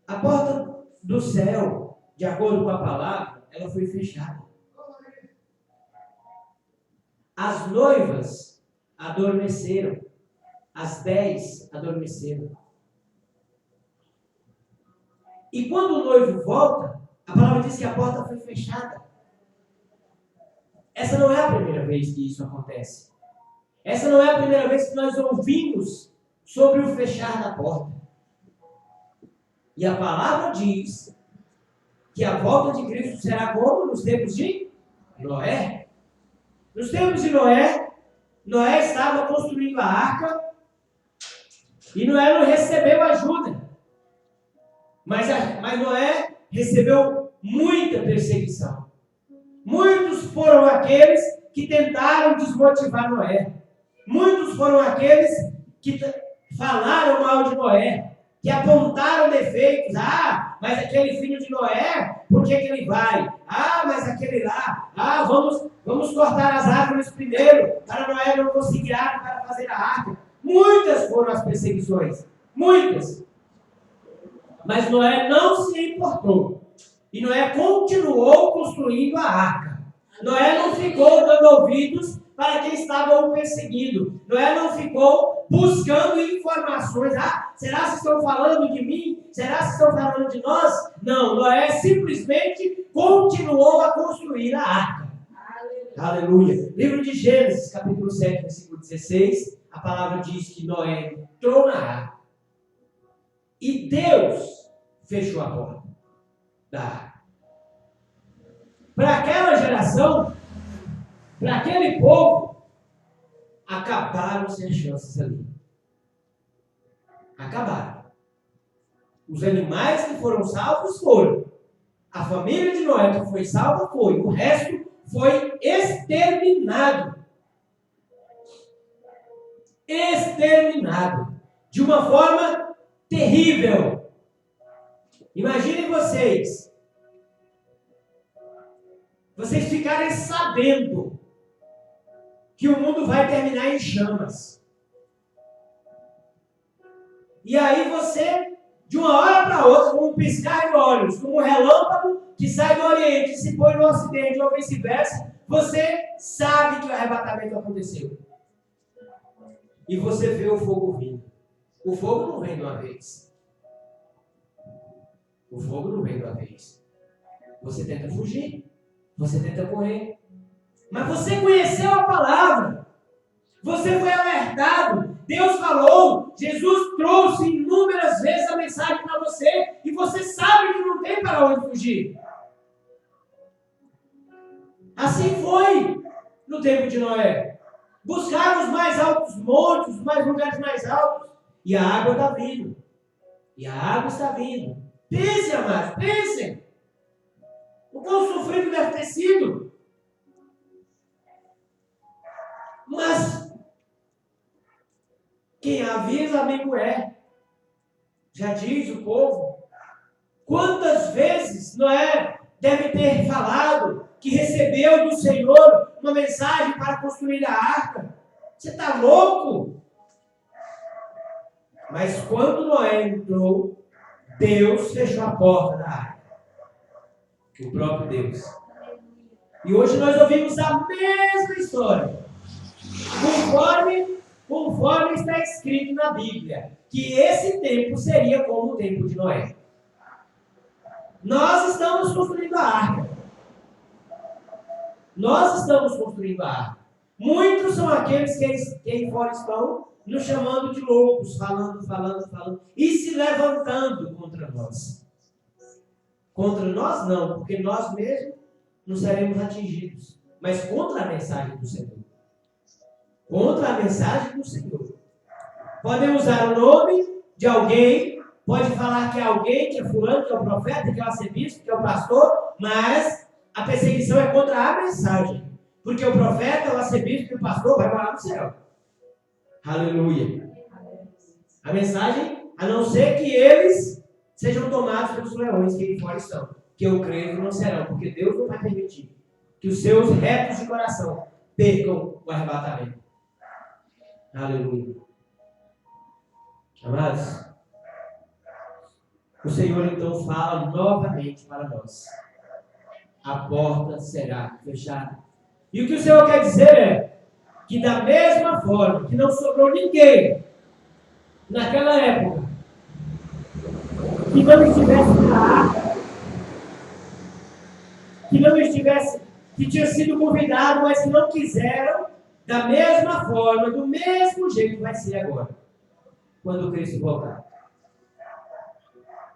a porta do céu, de acordo com a palavra, ela foi fechada. As noivas adormeceram. As 10 adormeceram. E quando o noivo volta, a palavra diz que a porta foi fechada. Essa não é a primeira vez que isso acontece. Essa não é a primeira vez que nós ouvimos sobre o fechar da porta. E a palavra diz que a volta de Cristo será como nos tempos de Noé. Nos tempos de Noé, Noé estava construindo a arca e Noé não recebeu ajuda. Mas Noé recebeu muita perseguição. Muitos foram aqueles que tentaram desmotivar Noé. Muitos foram aqueles que falaram mal de Noé, que apontaram defeitos. Ah, mas aquele filho de Noé, por que ele vai? Ah, mas aquele lá. Ah, vamos cortar as árvores primeiro, para Noé não conseguir água para fazer a arca. Muitas foram as perseguições. Muitas. Mas Noé não se importou. E Noé continuou construindo a arca. Noé não ficou dando ouvidos para quem estava o perseguindo. Noé não ficou buscando informações. Ah, será que estão falando de mim? Será que estão falando de nós? Não, Noé simplesmente continuou a construir a arca. Aleluia. Livro de Gênesis, capítulo 7, versículo 16. A palavra diz que Noé entrou na arca. E Deus fechou a porta da arca. Para aquela geração, para aquele povo, acabaram-se as chances ali. Acabaram. Os animais que foram salvos foram. A família de Noé que foi salva foi. O resto foi exterminado. Exterminado. De uma forma terrível. Imaginem vocês ficarem sabendo que o mundo vai terminar em chamas. E aí você, de uma hora para outra, como um piscar de olhos, como um relâmpago que sai do Oriente e se põe no Ocidente ou vice-versa, você sabe que o arrebatamento aconteceu. E você vê o fogo vindo. O fogo não vem de uma vez. O fogo não vem de uma vez. Você tenta fugir. Você tenta correr. Mas você conheceu a palavra. Você foi alertado Deus falou, Jesus trouxe inúmeras vezes a mensagem para você, e você sabe que não tem para onde fugir. Assim foi no tempo de Noé. Buscaram os mais altos montes, os mais lugares mais altos, e a água está vindo. E a água está vindo. Pensem, amados, pensem. O quão sofrido deve ter sido. Mas quem avisa, amigo é. Já diz o povo. Quantas vezes Noé deve ter falado que recebeu do Senhor uma mensagem para construir a arca? Você está louco? Mas quando Noé entrou, Deus fechou a porta da arca. O próprio Deus. E hoje nós ouvimos a mesma história. Conforme está escrito na Bíblia, que esse tempo seria como o tempo de Noé. Nós estamos construindo a arca. Nós estamos construindo a arca. Muitos são aqueles que aí fora estão nos chamando de loucos, falando, e se levantando contra nós. Contra nós não, porque nós mesmos não seremos atingidos, mas contra a mensagem do Senhor. Contra a mensagem do Senhor. Podem usar o nome de alguém, pode falar que é alguém, que é fulano, que é o profeta, que é o arcebispo, que é o pastor, mas a perseguição é contra a mensagem. Porque o profeta, o arcebispo e o pastor vai morar no céu. Aleluia. A mensagem, a não ser que eles sejam tomados pelos leões que aí fora estão. Que eu creio que não serão, porque Deus não vai permitir que os seus retos de coração percam o arrebatamento. Aleluia. Amados, o Senhor então fala novamente para nós. A porta será fechada. E o que o Senhor quer dizer é que da mesma forma que não sobrou ninguém naquela época que não estivesse na arca, que tinha sido convidado, mas que não quiseram, da mesma forma, do mesmo jeito vai ser agora, quando Cristo voltar.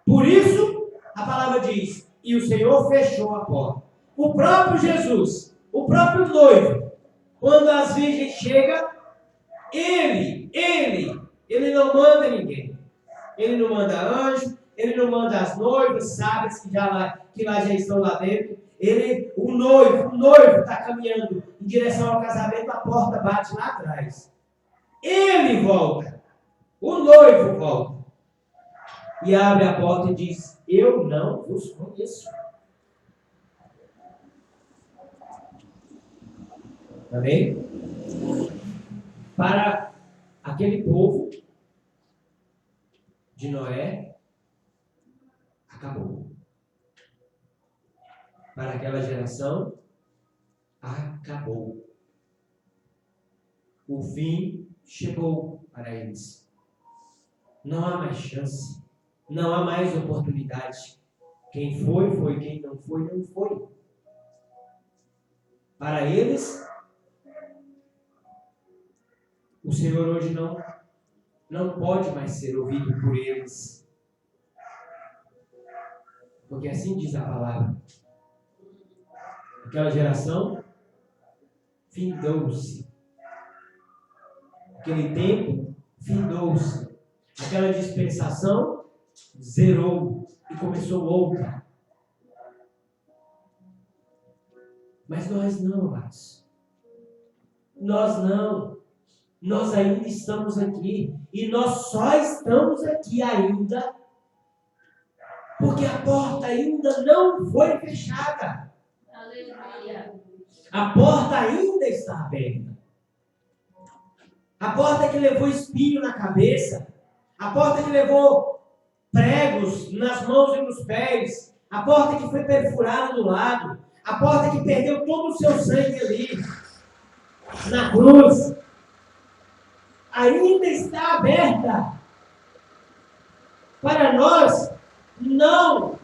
Por isso, a palavra diz, e o Senhor fechou a porta. O próprio Jesus, o próprio noivo, quando as virgens chegam, ele não manda ninguém. Ele não manda anjo, ele não manda as noivas, sábias que lá já estão lá dentro. O noivo está caminhando em direção ao casamento, a porta bate lá atrás. Ele volta. O noivo volta. E abre a porta e diz, eu não vos conheço. Amém? Para aquele povo de Noé, acabou. Para aquela geração, acabou. O fim chegou para eles. Não há mais chance. Não há mais oportunidade. Quem foi, foi. Quem não foi, não foi. Para eles, o Senhor hoje não pode mais ser ouvido por eles. Porque assim diz a palavra. Aquela geração findou-se. Aquele tempo findou-se. Aquela dispensação zerou e começou outra. Mas nós não, amados. Nós não. Nós ainda estamos aqui. E nós só estamos aqui ainda porque a porta ainda não foi fechada. Aleluia. A porta ainda está aberta. A porta que levou espinho na cabeça. A porta que levou pregos nas mãos e nos pés. A porta que foi perfurada do lado. A porta que perdeu todo o seu sangue ali. Na cruz. Ainda está aberta. Para nós, não.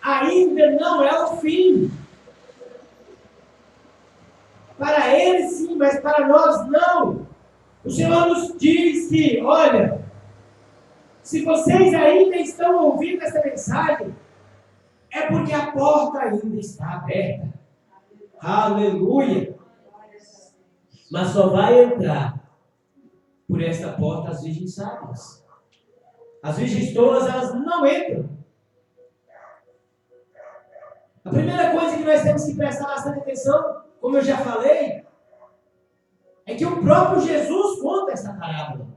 Ainda não é o fim. Para eles sim, mas para nós não. O Senhor nos diz que, olha, se vocês ainda estão ouvindo essa mensagem, é porque a porta ainda está aberta. Aleluia! Mas só vai entrar por esta porta as virgens sábias. As virgens tolas, elas não entram. A primeira coisa que nós temos que prestar bastante atenção, como eu já falei, é que o próprio Jesus conta essa parábola.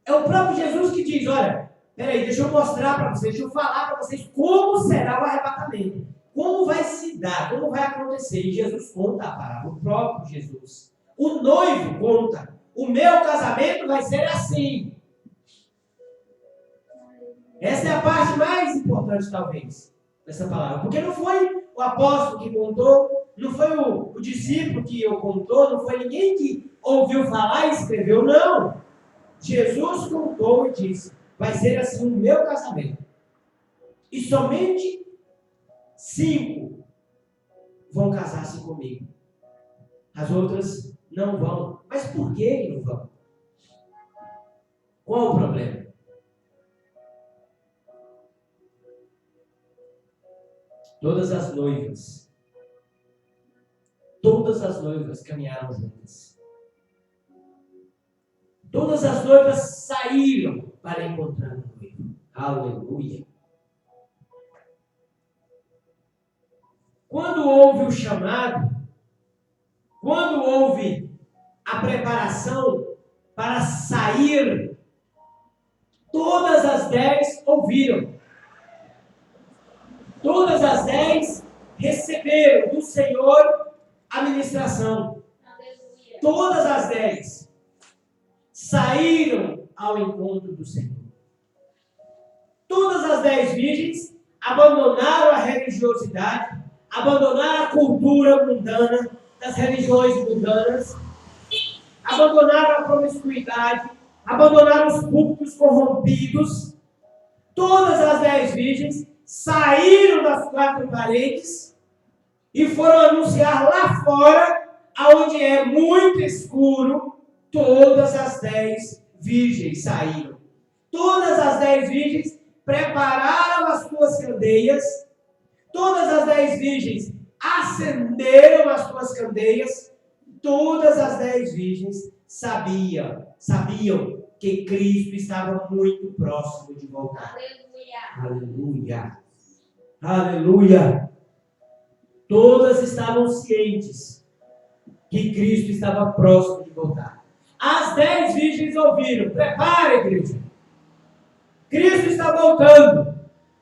É o próprio Jesus que diz, olha, peraí, deixa eu mostrar para vocês, deixa eu falar para vocês como será o arrebatamento. Como vai se dar, como vai acontecer. E Jesus conta a parábola, o próprio Jesus. O noivo conta, o meu casamento vai ser assim. Essa é a parte mais importante, talvez, dessa palavra. Porque não foi o apóstolo que contou, não foi o discípulo que o contou, não foi ninguém que ouviu falar e escreveu, não. Jesus contou e disse, vai ser assim o meu casamento. E somente 5 vão casar-se comigo. As outras não vão. Mas por que não vão? Qual o problema? Todas as noivas caminharam juntas. Todas as noivas saíram para encontrar o noivo. Aleluia. Quando houve o chamado, quando houve a preparação para sair, todas as 10 ouviram. Todas as 10 receberam do Senhor a ministração. Aleluia. Todas as 10 saíram ao encontro do Senhor. Todas as 10 virgens abandonaram a religiosidade, abandonaram a cultura mundana, das religiões mundanas, abandonaram a promiscuidade, abandonaram os púlpitos corrompidos. Todas as 10 virgens saíram das 4 paredes e foram anunciar lá fora, onde é muito escuro. Todas as 10 virgens saíram. Todas as 10 virgens prepararam as suas candeias. Todas as 10 virgens acenderam as suas candeias. Todas as 10 virgens sabiam que Cristo estava muito próximo de voltar. Aleluia. Aleluia. Todas estavam cientes que Cristo estava próximo de voltar. As 10 virgens ouviram. Prepare, igreja. Cristo está voltando.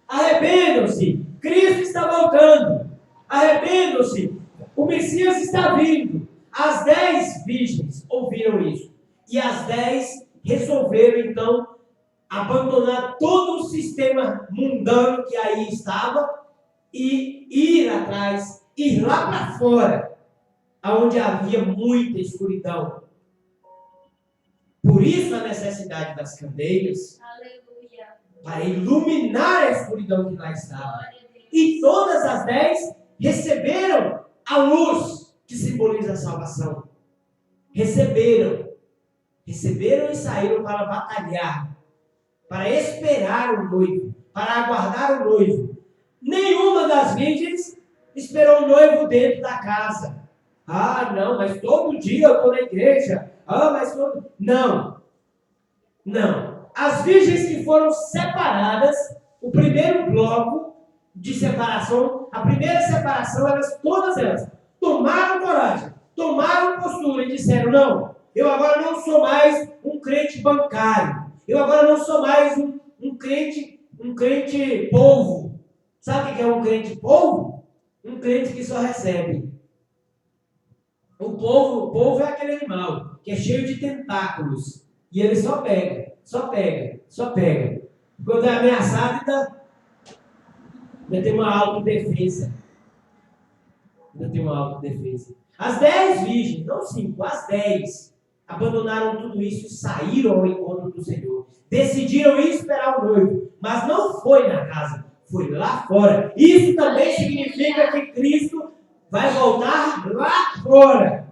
Arrependam-se. Cristo está voltando. Arrependam-se. O Messias está vindo. As 10 virgens ouviram isso. E as 10 resolveram, então, abandonar todo o sistema mundano que aí estava e ir atrás, ir lá para fora, onde havia muita escuridão. Por isso a necessidade das candeias. Aleluia. Para iluminar a escuridão que lá estava. E todas as 10 receberam a luz que simboliza a salvação. Receberam e saíram para batalhar, para esperar o noivo, para aguardar o noivo. Nenhuma das virgens esperou o noivo dentro da casa. Ah, não, mas todo dia eu estou na igreja. Ah, mas todo... Não. As virgens que foram separadas, o primeiro bloco de separação, a primeira separação, todas elas tomaram coragem, tomaram postura e disseram, não, eu agora não sou mais um crente bancário. Eu agora não sou mais um crente polvo. Sabe o que é um crente polvo? Um crente que só recebe. O polvo é aquele animal que é cheio de tentáculos. E ele só pega. Quando é ameaçado, ainda tem uma autodefesa. As 10 virgens, não 5, as 10, abandonaram tudo isso e saíram ao encontro do Senhor. Decidiram ir esperar o noivo, mas não foi na casa, foi lá fora. Isso também significa que Cristo vai voltar lá fora.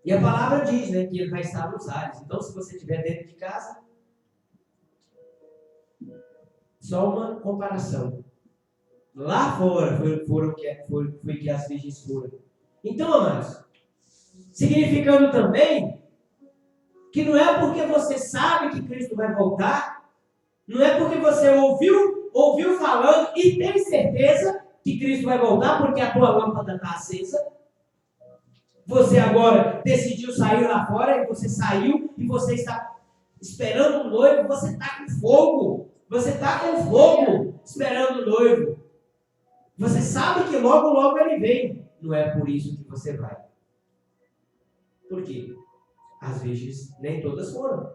E a palavra diz, né, que ele vai estar nos ares. Então, se você estiver dentro de casa, só uma comparação. Lá fora foi que as virgens foram. Então, amados, significando também que não é porque você sabe que Cristo vai voltar, não é porque você ouviu falando e tem certeza que Cristo vai voltar, porque a tua lâmpada está acesa. Você agora decidiu sair lá fora e você saiu e você está esperando o noivo, você está com fogo. Você está com fogo esperando o noivo. Você sabe que logo, logo ele vem. Não é por isso que você vai. Por quê? As virgens, nem todas foram.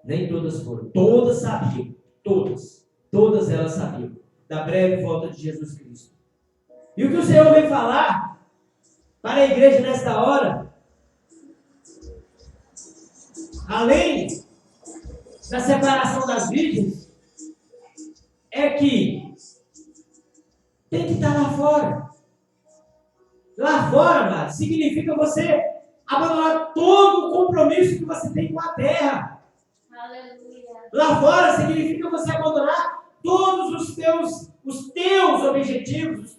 Nem todas foram. Todas sabiam. Todas. Todas elas sabiam da breve volta de Jesus Cristo. E o que o Senhor vem falar para a igreja nesta hora, além da separação das virgens, é que tem que estar lá fora. Lá fora, mas significa você abandonar todo o compromisso que você tem com a terra. Aleluia. Lá fora significa você abandonar todos os teus objetivos,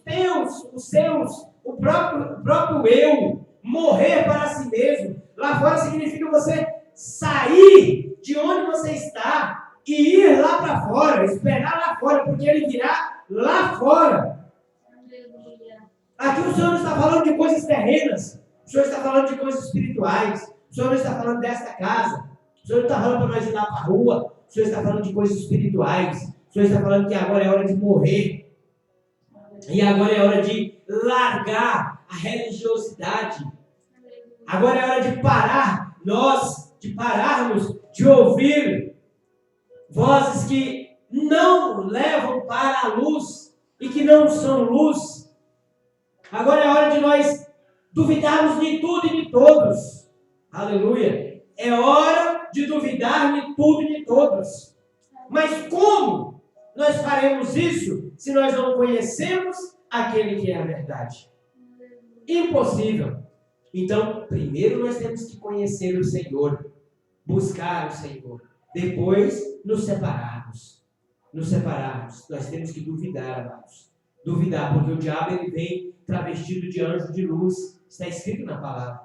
os seus, o próprio eu, morrer para si mesmo. Lá fora significa você sair de onde você está e ir lá para fora, esperar lá fora, porque ele virá lá fora. Aleluia. Aqui o Senhor não está falando de coisas terrenas, o Senhor está falando de coisas espirituais, o Senhor não está falando desta casa, o Senhor não está falando para nós ir lá para a rua, o Senhor está falando de coisas espirituais, o Senhor está falando que agora é hora de morrer, e agora é hora de largar a religiosidade, agora é hora de parar, de pararmos de ouvir vozes que não levam para a luz e que não são luz. Agora é hora de nós duvidarmos de tudo e de todos. Aleluia. É hora de duvidar de tudo e de todos. Mas como nós faremos isso se nós não conhecemos aquele que é a verdade? Impossível. Então, primeiro nós temos que conhecer o Senhor, buscar o Senhor. Depois, nos separarmos. Nós temos que duvidar, amados. Duvidar, porque o diabo ele vem travestido de anjo de luz. Está escrito na palavra.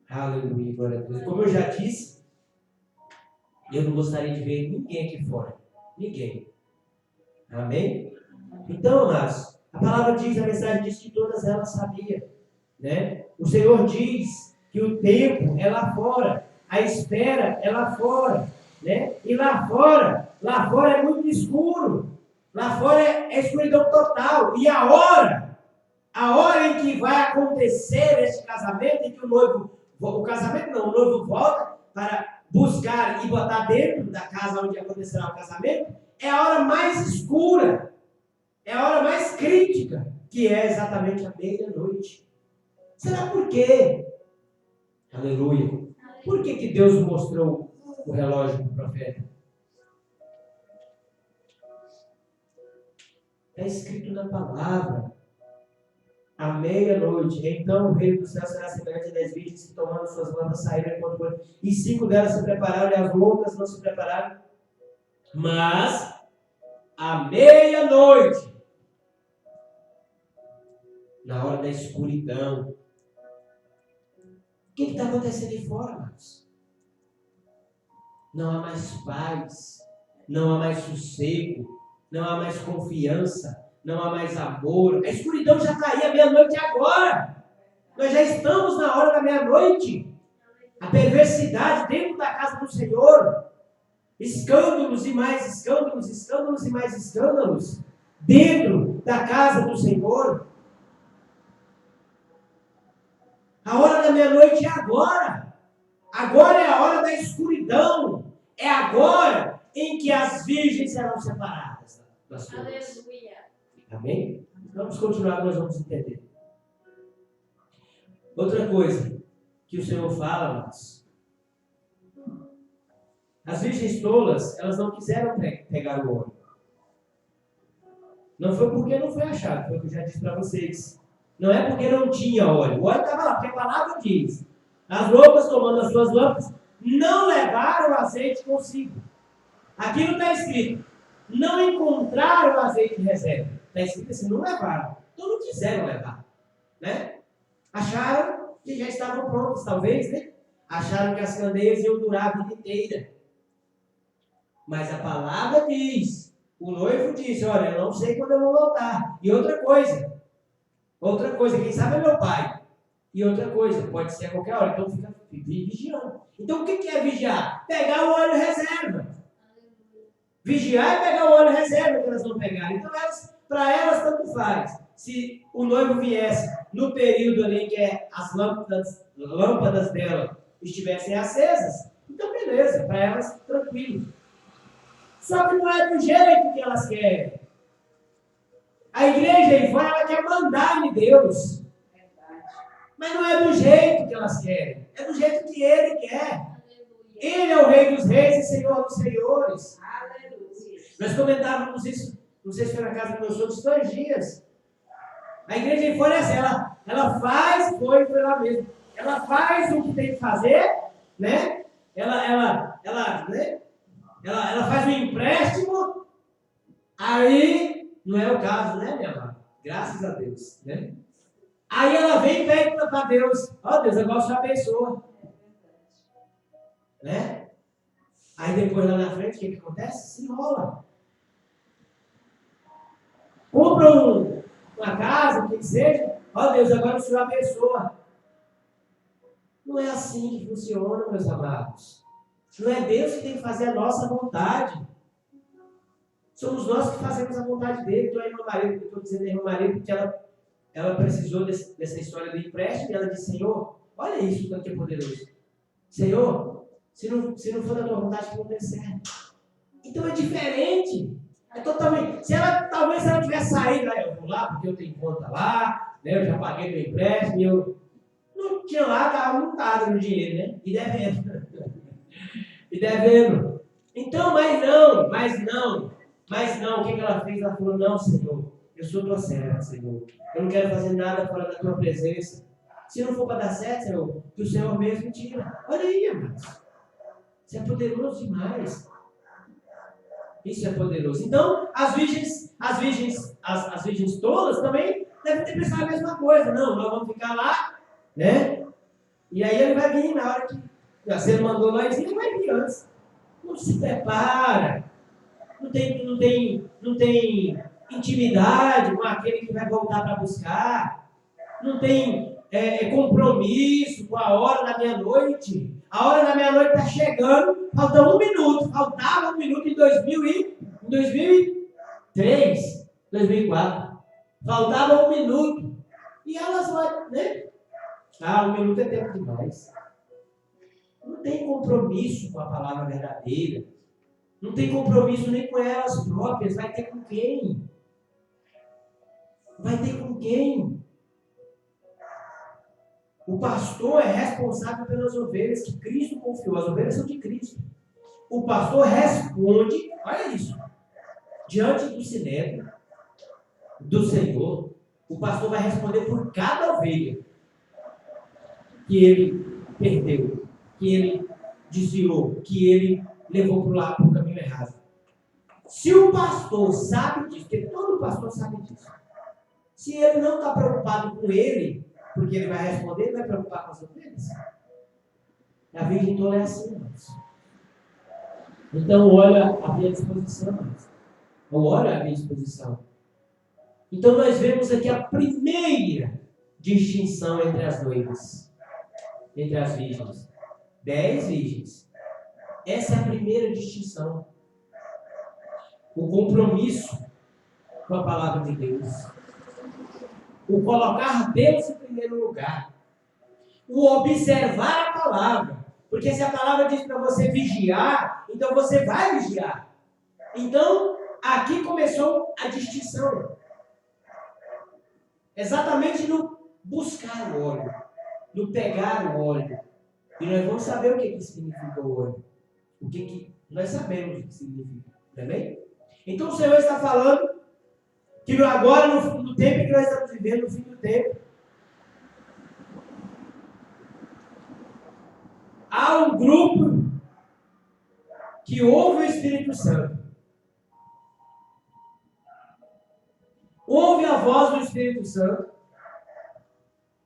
Aleluia, glória a Deus. Como eu já disse, eu não gostaria de ver ninguém aqui fora. Ninguém. Amém? Então, amados, a palavra diz, a mensagem diz que todas elas sabiam. Né? O Senhor diz que o tempo é lá fora. A espera é lá fora. Né? E lá fora é muito escuro. Lá fora é escuridão total. E a hora em que vai acontecer esse casamento, em que o noivo volta para buscar e botar dentro da casa onde acontecerá o casamento, é a hora mais escura, é a hora mais crítica, que é exatamente a meia-noite. Será por quê? Aleluia. Por que Deus mostrou o relógio para o profeta? Está escrito na palavra. À meia-noite. Então o reino do céu será semelhante a 10 virgens que tomando suas lâmpadas saíram enquanto foram. E 5 delas se prepararam e as loucas não se prepararam. Mas à meia-noite, na hora da escuridão, o que está acontecendo aí fora, irmãos? Não há mais paz, não há mais sossego, não há mais confiança, não há mais amor. A escuridão já está aí, a meia-noite é agora. Nós já estamos na hora da meia-noite. A perversidade dentro da casa do Senhor. Escândalos e mais escândalos, escândalos e mais escândalos dentro da casa do Senhor. A hora da meia-noite é agora. Agora é a hora da escuridão. É agora em que as virgens serão separadas das suas. Aleluia. Amém? Vamos continuar, nós vamos entender. Outra coisa que o Senhor fala, mas as virgens tolas, elas não quiseram pegar o ouro. Não foi porque não foi achado, foi o que eu já disse para vocês. Não é porque não tinha óleo. O óleo estava lá, porque a palavra diz. As roupas, tomando as suas lâmpadas, não levaram azeite consigo. Aqui não está escrito. Não encontraram azeite de reserva. Está escrito assim, não levaram. Então não quiseram levar. Né? Acharam que já estavam prontos, talvez, né? Acharam que as candeias iam durar a vida inteira. Mas a palavra diz, o noivo disse, olha, eu não sei quando eu vou voltar. E outra coisa, quem sabe é meu pai. E outra coisa, pode ser a qualquer hora, então fica vigiando. Então o que é vigiar? Pegar o óleo reserva. Vigiar é pegar o óleo reserva que elas não pegaram. Então para elas tanto faz. Se o noivo viesse no período ali que as lâmpadas dela estivessem acesas, então beleza, para elas tranquilo. Só que não é do jeito que elas querem. A igreja aí fora, ela quer mandar em Deus. Mas não é do jeito que elas querem. É do jeito que Ele quer. Ele é o Rei dos Reis e Senhor dos Senhores. Nós comentávamos isso, não sei se foi na casa dos meus outros 2 dias. A igreja aí fora é assim, ela faz, foi lá mesmo. Ela faz o que tem que fazer, né? Ela faz um empréstimo, aí não é o caso, né, minha amada? Graças a Deus, né? Aí ela vem e pede para Deus, ó Deus, agora o Senhor abençoa. Né? Aí depois lá na frente, o que acontece? Se enrola. Compra uma casa, o que seja, ó Deus, agora o Senhor abençoa. Não é assim que funciona, meus amados. Não é Deus que tem que fazer a nossa vontade. Somos nós que fazemos a vontade dele. Então a irmã Maria, eu estou dizendo a irmã Maria, porque ela precisou dessa história do empréstimo e ela disse, Senhor, olha isso quanto é poderoso. Senhor, se não for da tua vontade, que não dê certo. Então é diferente. É totalmente. Talvez se ela tivesse saído, eu vou lá porque eu tenho conta lá, né, eu já paguei meu empréstimo, eu não tinha lá, estava montado no dinheiro, né? E devendo. Então, mas não, o que ela fez? Ela falou, não, Senhor, eu sou tua serva, Senhor. Eu não quero fazer nada fora da tua presença. Se não for para dar certo, Senhor, que o Senhor mesmo tira. Olha aí, amados. Isso é poderoso demais. Isso é poderoso. Então, as virgens todas também devem ter pensado a mesma coisa. Não, nós vamos ficar lá, né? E aí ele vai vir na hora que você mandou lá, ele vai vir antes. Não se prepara. Não tem intimidade com aquele que vai voltar para buscar. Não tem compromisso com a hora da meia-noite. A hora da meia-noite está chegando, faltava 1 minuto em 2003, 2004. Faltava 1 minuto. E elas vão, né? 1 minuto é tempo demais. Não tem compromisso com a palavra verdadeira. Não tem compromisso nem com elas próprias. Vai ter com quem? Vai ter com quem? O pastor é responsável pelas ovelhas que Cristo confiou. As ovelhas são de Cristo. O pastor responde, olha isso, diante do sinédrio do Senhor. O pastor vai responder por cada ovelha que ele perdeu, que ele desviou, que ele levou para o caminho errado. Se o pastor sabe disso, porque todo pastor sabe disso, se ele não está preocupado com ele, porque ele vai responder, ele vai preocupar com as ovelhas. A virgem tola é assim, irmãos. Então, olha a minha disposição, irmãos. Olha a minha disposição. Então, nós vemos aqui a primeira distinção entre as noivas, entre as virgens. 10 virgens. Essa é a primeira distinção. O compromisso com a palavra de Deus. O colocar Deus em primeiro lugar. O observar a palavra. Porque se a palavra diz para você vigiar, então você vai vigiar. Então, aqui começou a distinção. Exatamente no buscar o óleo. No pegar o óleo. E nós vamos saber o que significa o óleo. Nós sabemos o que significa. Também? Então o Senhor está falando que agora, no tempo que nós estamos vivendo, no fim do tempo, há um grupo que ouve o Espírito Santo. Ouve a voz do Espírito Santo,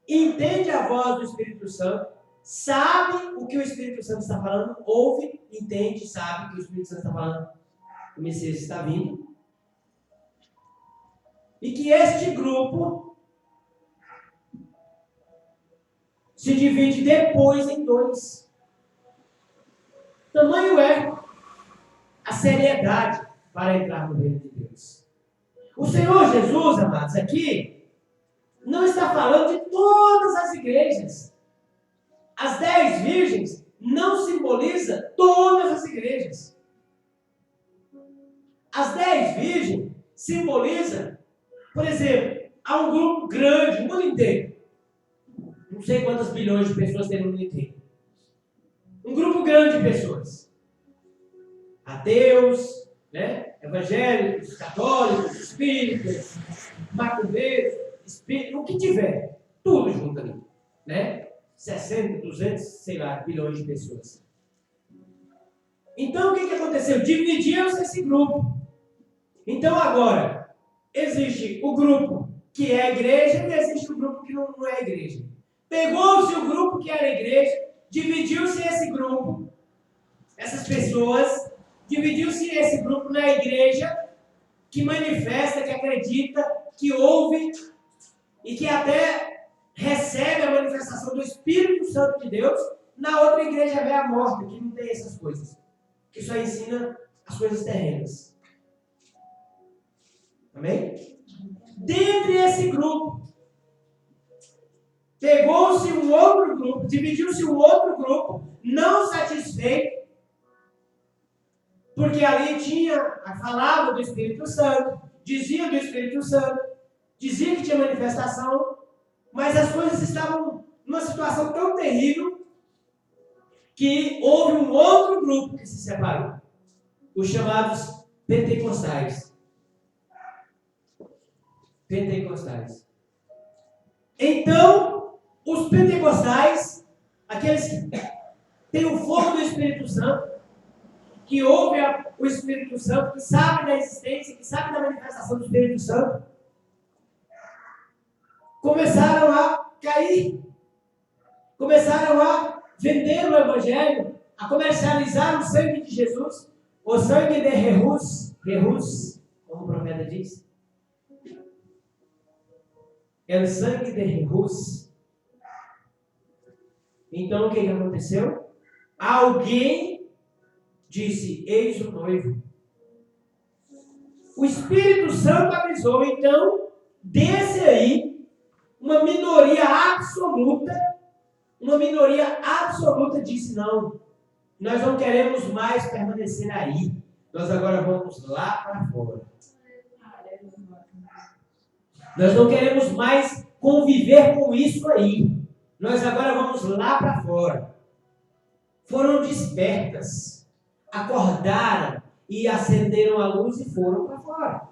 entende a voz do Espírito Santo, sabe o que o Espírito Santo está falando, ouve, entende, sabe o que o Espírito Santo está falando, o Messias está vindo. E que este grupo se divide depois em dois. Tamanho é a seriedade para entrar no reino de Deus. O Senhor Jesus, amados, aqui não está falando de todas as igrejas. As 10 virgens não simboliza todas as igrejas. As 10 virgens simboliza, por exemplo, há um grupo grande, o mundo inteiro. Não sei quantas bilhões de pessoas tem no mundo inteiro. Um grupo grande de pessoas. Ateus, né? Evangélicos, católicos, espíritas, macumbeiros, o que tiver, tudo junto ali, né? 60, 200, sei lá, bilhões de pessoas. Então, o que aconteceu? Dividiram-se esse grupo. Então, agora, existe o grupo que é a igreja e existe o grupo que não é a igreja. Pegou-se o grupo que era a igreja, dividiu-se esse grupo, essas pessoas, dividiu-se esse grupo na igreja, que manifesta, que acredita, que ouve e que até recebe a manifestação do Espírito Santo de Deus. Na outra igreja vem a morte, que não tem essas coisas, que só ensina as coisas terrenas. Amém? Dentre esse grupo, pegou-se um outro grupo, dividiu-se um outro grupo, não satisfeito, porque ali falava do Espírito Santo, dizia do Espírito Santo, dizia que tinha manifestação, mas as coisas estavam numa situação tão terrível que houve um outro grupo que se separou, os chamados pentecostais. Então, os pentecostais, aqueles que têm o fogo do Espírito Santo, que ouvem o Espírito Santo, que sabem da existência, que sabem da manifestação do Espírito Santo, começaram a cair, começaram a vender o Evangelho, a comercializar o sangue de Jesus, o sangue de Jesus, como o profeta diz. É o sangue de Jesus. Então o que aconteceu? Alguém disse: eis o noivo. O Espírito Santo avisou, então, desse aí, uma minoria absoluta disse: não, nós não queremos mais permanecer aí, nós agora vamos lá para fora. Nós não queremos mais conviver com isso aí, nós agora vamos lá para fora. Foram despertas, acordaram e acenderam a luz e foram para fora.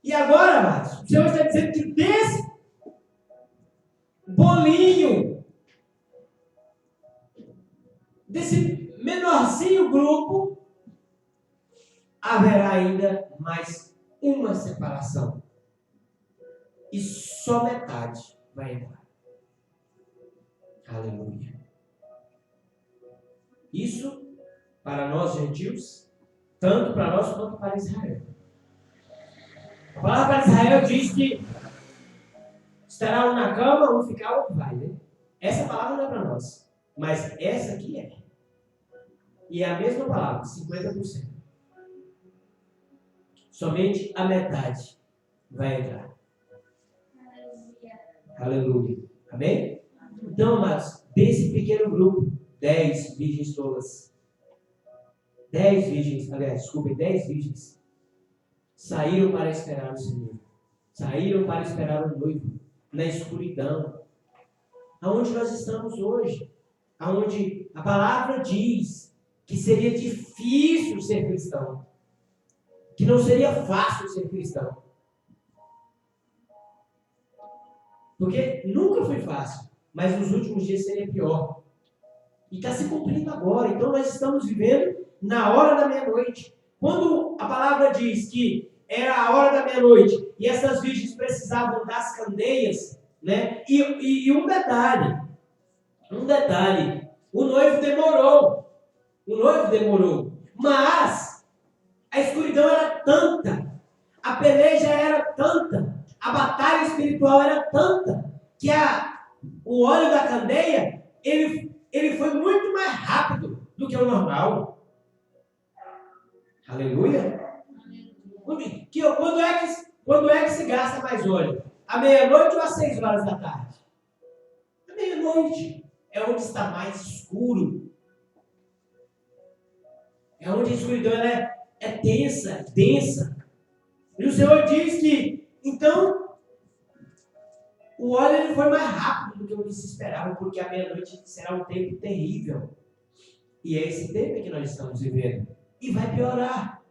E agora, amados, o Senhor está dizendo que desse bolinho, desse menorzinho grupo, haverá ainda mais uma separação. E só metade vai entrar. Aleluia. Isso para nós gentios, tanto para nós quanto para Israel. A palavra para Israel diz que estará um na cama, um ficar, outro vai, né? Essa palavra não é para nós, mas essa aqui é. E é a mesma palavra, 50%. Somente a metade vai entrar. Aleluia. Amém? Então, amados, desse pequeno grupo, 10 virgens tolas, 10 virgens, saíram para esperar o Senhor. Saíram para esperar o noivo, na escuridão. Aonde nós estamos hoje? Aonde a palavra diz que seria difícil ser cristão. Que não seria fácil ser cristão. Porque nunca foi fácil, mas nos últimos dias seria pior. E está se cumprindo agora. Então nós estamos vivendo na hora da meia-noite. Quando a palavra diz que era a hora da meia-noite e essas virgens precisavam das candeias, né? E um detalhe, o noivo demorou, mas a escuridão era tanta, a peleja era tanta, a batalha espiritual era tanta, que o óleo da candeia, ele foi muito mais rápido do que o normal. Aleluia. Quando é que se gasta mais óleo? À meia-noite ou às 6 horas da tarde? À meia-noite. É onde está mais escuro. É onde a escuridão é densa. E o Senhor diz que, então, o óleo ele foi mais rápido do que o que se esperava, porque a meia-noite será um tempo terrível. E é esse tempo que nós estamos vivendo. E vai piorar.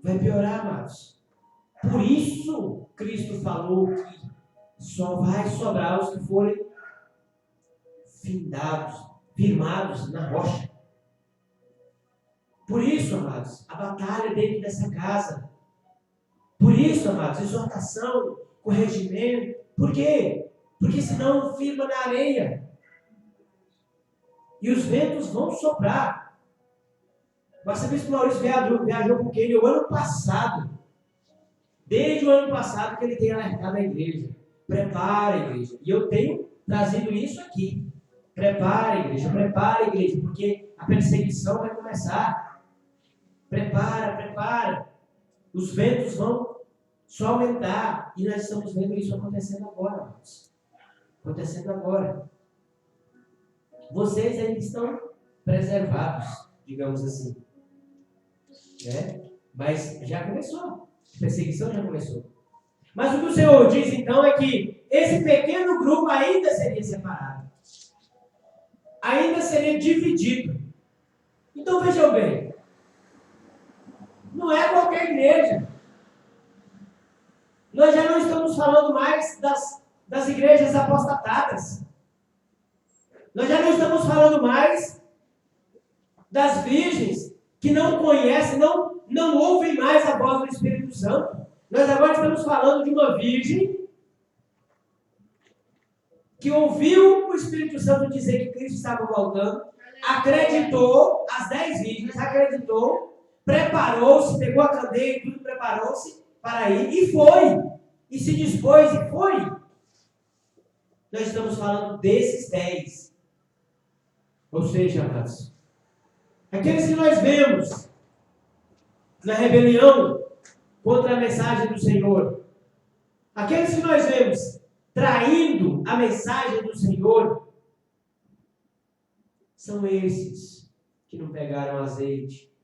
Vai piorar, amados. Por isso, Cristo falou que só vai sobrar os que forem firmados na rocha. Por isso, amados, a batalha dentro dessa casa. Por isso, amados, exortação, corrigimento. Por quê? Porque senão firma na areia. E os ventos vão soprar. O arcebispo Maurício viajou com quem? O ano passado. Desde o ano passado que ele tem alertado a igreja. Prepara a igreja. E eu tenho trazido isso aqui. Prepara a igreja, porque a perseguição vai começar. Prepara. Os ventos vão só aumentar. E nós estamos vendo isso acontecendo agora, irmãos. Acontecendo agora. Vocês ainda estão preservados, digamos assim. Mas já começou. A perseguição já começou. Mas o que o Senhor diz então é que esse pequeno grupo ainda seria separado. Ainda seria dividido. Então vejam bem. Não é qualquer igreja. Nós já não estamos falando mais das igrejas apostatadas. Nós já não estamos falando mais das virgens que não conhecem, não ouvem mais a voz do Espírito Santo. Nós agora estamos falando de uma virgem que ouviu o Espírito Santo dizer que Cristo estava voltando, acreditou, as 10 virgens, acreditou, preparou-se, pegou a candeia e tudo, preparou-se para ir e foi. E se dispôs e foi. Nós estamos falando desses 10. Ou seja, amados, aqueles que nós vemos na rebelião contra a mensagem do Senhor, aqueles que nós vemos traindo a mensagem do Senhor, são esses que não pegaram azeite.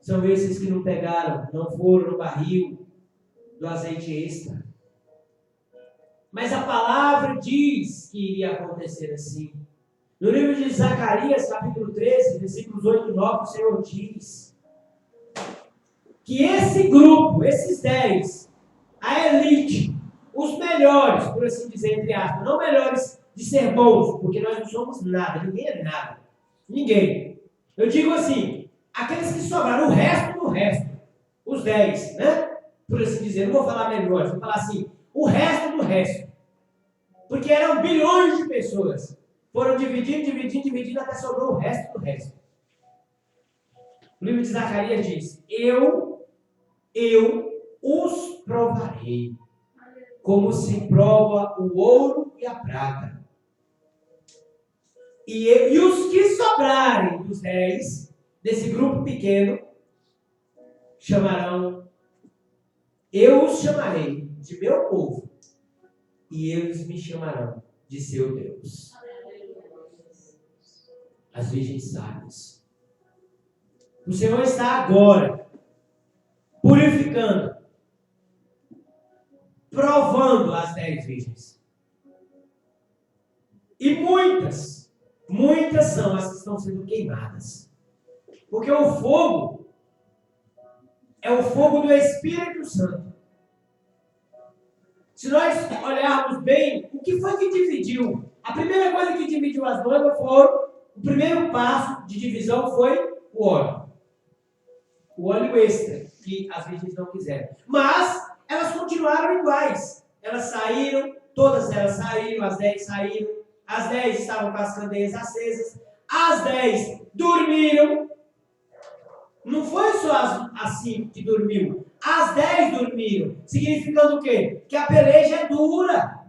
São esses que não foram no barril do azeite extra. Mas a palavra diz que iria acontecer assim. No livro de Zacarias, capítulo 13, versículos 8 e 9, o Senhor diz que esse grupo, esses 10, a elite, os melhores, por assim dizer, entre aspas, não melhores de ser bons, porque nós não somos nada, ninguém é nada. Ninguém. Eu digo assim, aqueles que sobraram, o resto do resto, os 10, né? Por assim dizer, não vou falar melhores, vou falar assim, o resto do resto. Porque eram bilhões de pessoas. Foram dividindo, até sobrou o resto do resto. O livro de Zacarias diz, eu os provarei, como se prova o ouro e a prata. E os que sobrarem dos 10, desse grupo pequeno, eu os chamarei de meu povo, e eles me chamarão de seu Deus. As virgens sábias. O Senhor está agora purificando, provando as 10 virgens. E muitas são as que estão sendo queimadas. Porque o fogo é o fogo do Espírito Santo. Se nós olharmos bem, o que foi que dividiu A primeira coisa que dividiu as noivas o primeiro passo de divisão foi o óleo. O óleo extra, que as virgens não quiseram. Mas elas continuaram iguais. Elas saíram, todas elas saíram, as 10 saíram. As 10 estavam com as candeias acesas. As 10 dormiram. Não foi só as 5 que dormiu. As 10 dormiram. Significando o quê? Que a peleja é dura.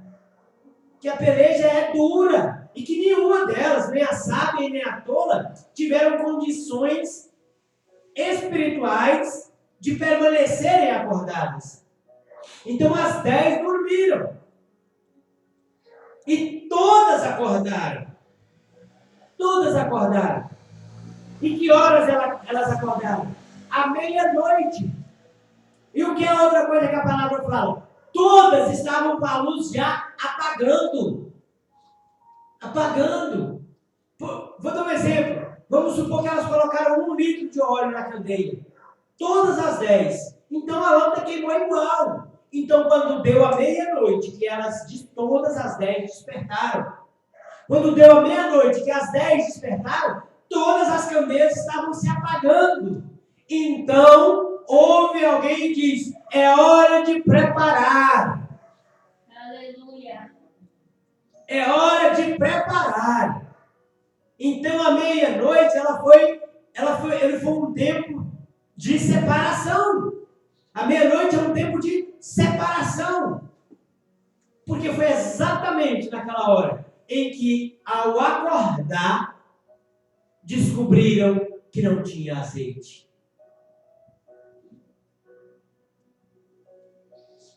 Que a peleja é dura. E que nenhuma delas, nem a sábia e nem a tola, tiveram condições espirituais de permanecerem acordadas. Então as 10 dormiram. E todas acordaram. Todas acordaram. E que horas elas acordaram? À meia-noite. E o que é outra coisa que a palavra fala? Todas estavam com a luz já apagando. Apagando. Vou dar um exemplo. Vamos supor que elas colocaram 1 litro de óleo na candeia. Todas as 10. Então a lâmpada queimou igual. Então quando deu a meia-noite, que todas as 10 despertaram. Quando deu a meia-noite, que as 10 despertaram, todas as candeias estavam se apagando. Então houve alguém que diz: é hora de preparar. Aleluia. É hora de preparar. Então a meia-noite ele foi um tempo de separação. A meia-noite é um tempo de separação. Porque foi exatamente naquela hora em que, ao acordar, descobriram que não tinha azeite.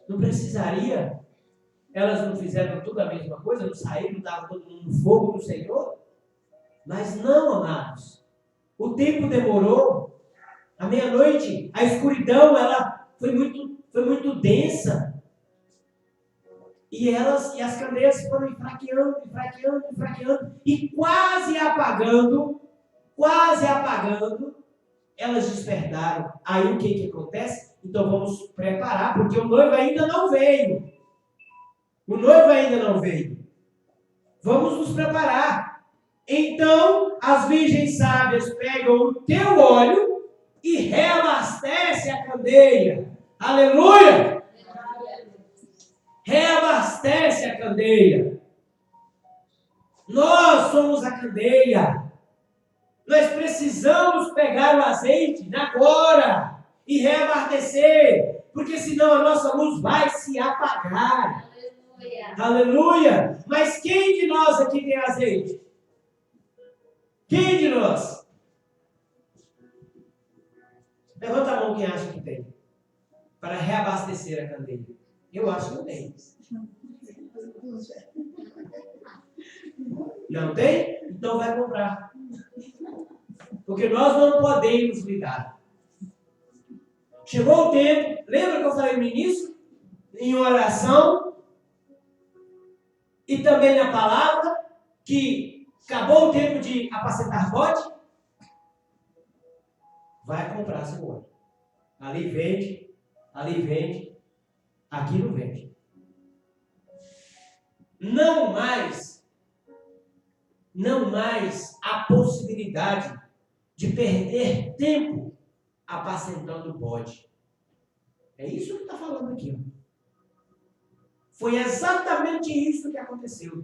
Não precisaria? Elas não fizeram tudo a mesma coisa? Não saíram, não estava todo mundo no fogo do Senhor? Mas não, amados. O tempo demorou. À meia-noite, a escuridão ela foi muito densa. E as candeias foram enfraqueando. E quase apagando, elas despertaram. Aí o que acontece? Então vamos preparar, porque o noivo ainda não veio. Vamos nos preparar. Então, as virgens sábias pegam o teu óleo e reabastecem a candeia. Aleluia! Reabastece a candeia. Nós somos a candeia. Nós precisamos pegar o azeite agora e reabastecer, porque senão a nossa luz vai se apagar. Aleluia! Aleluia! Mas quem de nós aqui tem azeite? Quem de nós? Levanta a mão quem acha que tem. Para reabastecer a candeia. Eu acho que não tem. Não tem? Então vai comprar. Porque nós não podemos ligar. Chegou o tempo, lembra que eu falei no início? Em oração e também na palavra, que acabou o tempo de apacentar bode? Vai comprar seu óleo. Ali vende, aqui não vende. Não mais a possibilidade de perder tempo apacentando o bode. É isso que está falando aqui. Foi exatamente isso que aconteceu.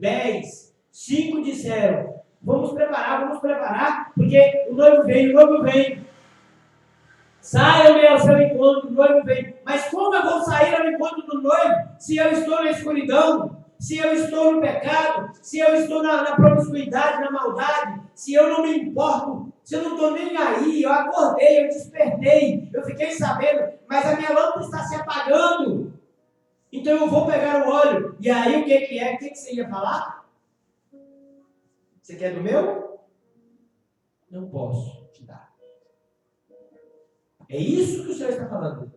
5 disseram: vamos preparar, porque o noivo vem. Saiam ao seu encontro, o noivo vem. Mas como eu vou sair ao encontro do noivo se eu estou na escuridão? Se eu estou no pecado? Se eu estou na promiscuidade, na maldade? Se eu não me importo? Se eu não estou nem aí? Eu acordei, eu despertei, eu fiquei sabendo, mas a minha lâmpada está se apagando. Então eu vou pegar o óleo. E aí o que é? O que você ia falar? Você quer do meu? Não posso te dar. É isso que o Senhor está falando.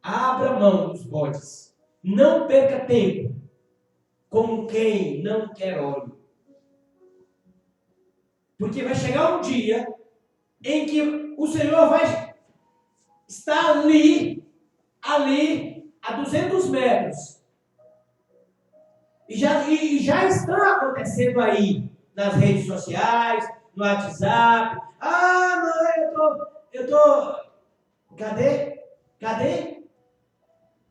Abra mão dos bodes. Não perca tempo com quem não quer óleo. Porque vai chegar um dia em que o Senhor vai estar ali, a 200 metros. E já estão acontecendo aí, nas redes sociais, no WhatsApp. Ah, mãe, eu tô... Cadê?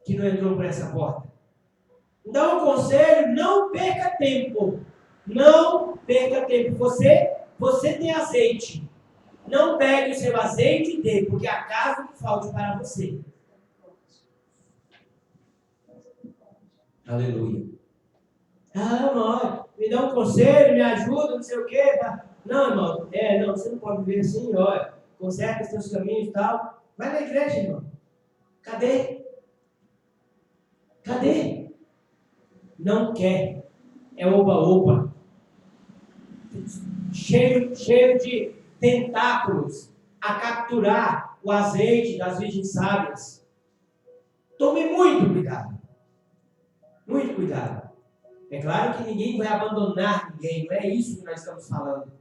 Que não entrou por essa porta. Então, o conselho, não perca tempo. Não perca tempo. Você tem azeite. Não pegue o seu azeite e dê, porque acaso que falte para você. Aleluia. Ah, irmão, me dá um conselho, me ajuda, não sei o quê. Tá? Não, irmão, não, você não pode viver assim, olha, conserta os seus caminhos e tal. Vai na igreja, irmão. Cadê? Não quer. É oba-oba. Cheio de tentáculos a capturar o azeite das virgens sábias. Tome muito cuidado. Muito cuidado. É claro que ninguém vai abandonar ninguém, não é isso que nós estamos falando.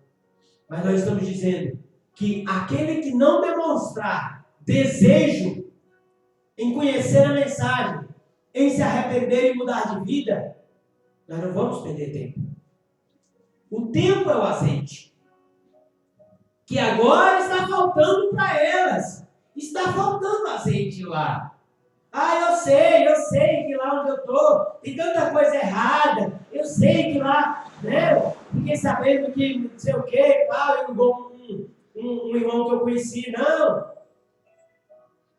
Mas nós estamos dizendo que aquele que não demonstrar desejo em conhecer a mensagem, em se arrepender e mudar de vida, nós não vamos perder tempo. O tempo é o azeite, que agora está faltando para elas. Está faltando azeite lá. Ah, eu sei que lá onde eu estou tem tanta coisa errada. Eu sei que lá, né? Fiquei sabendo que não sei o que, um irmão que eu conheci, não.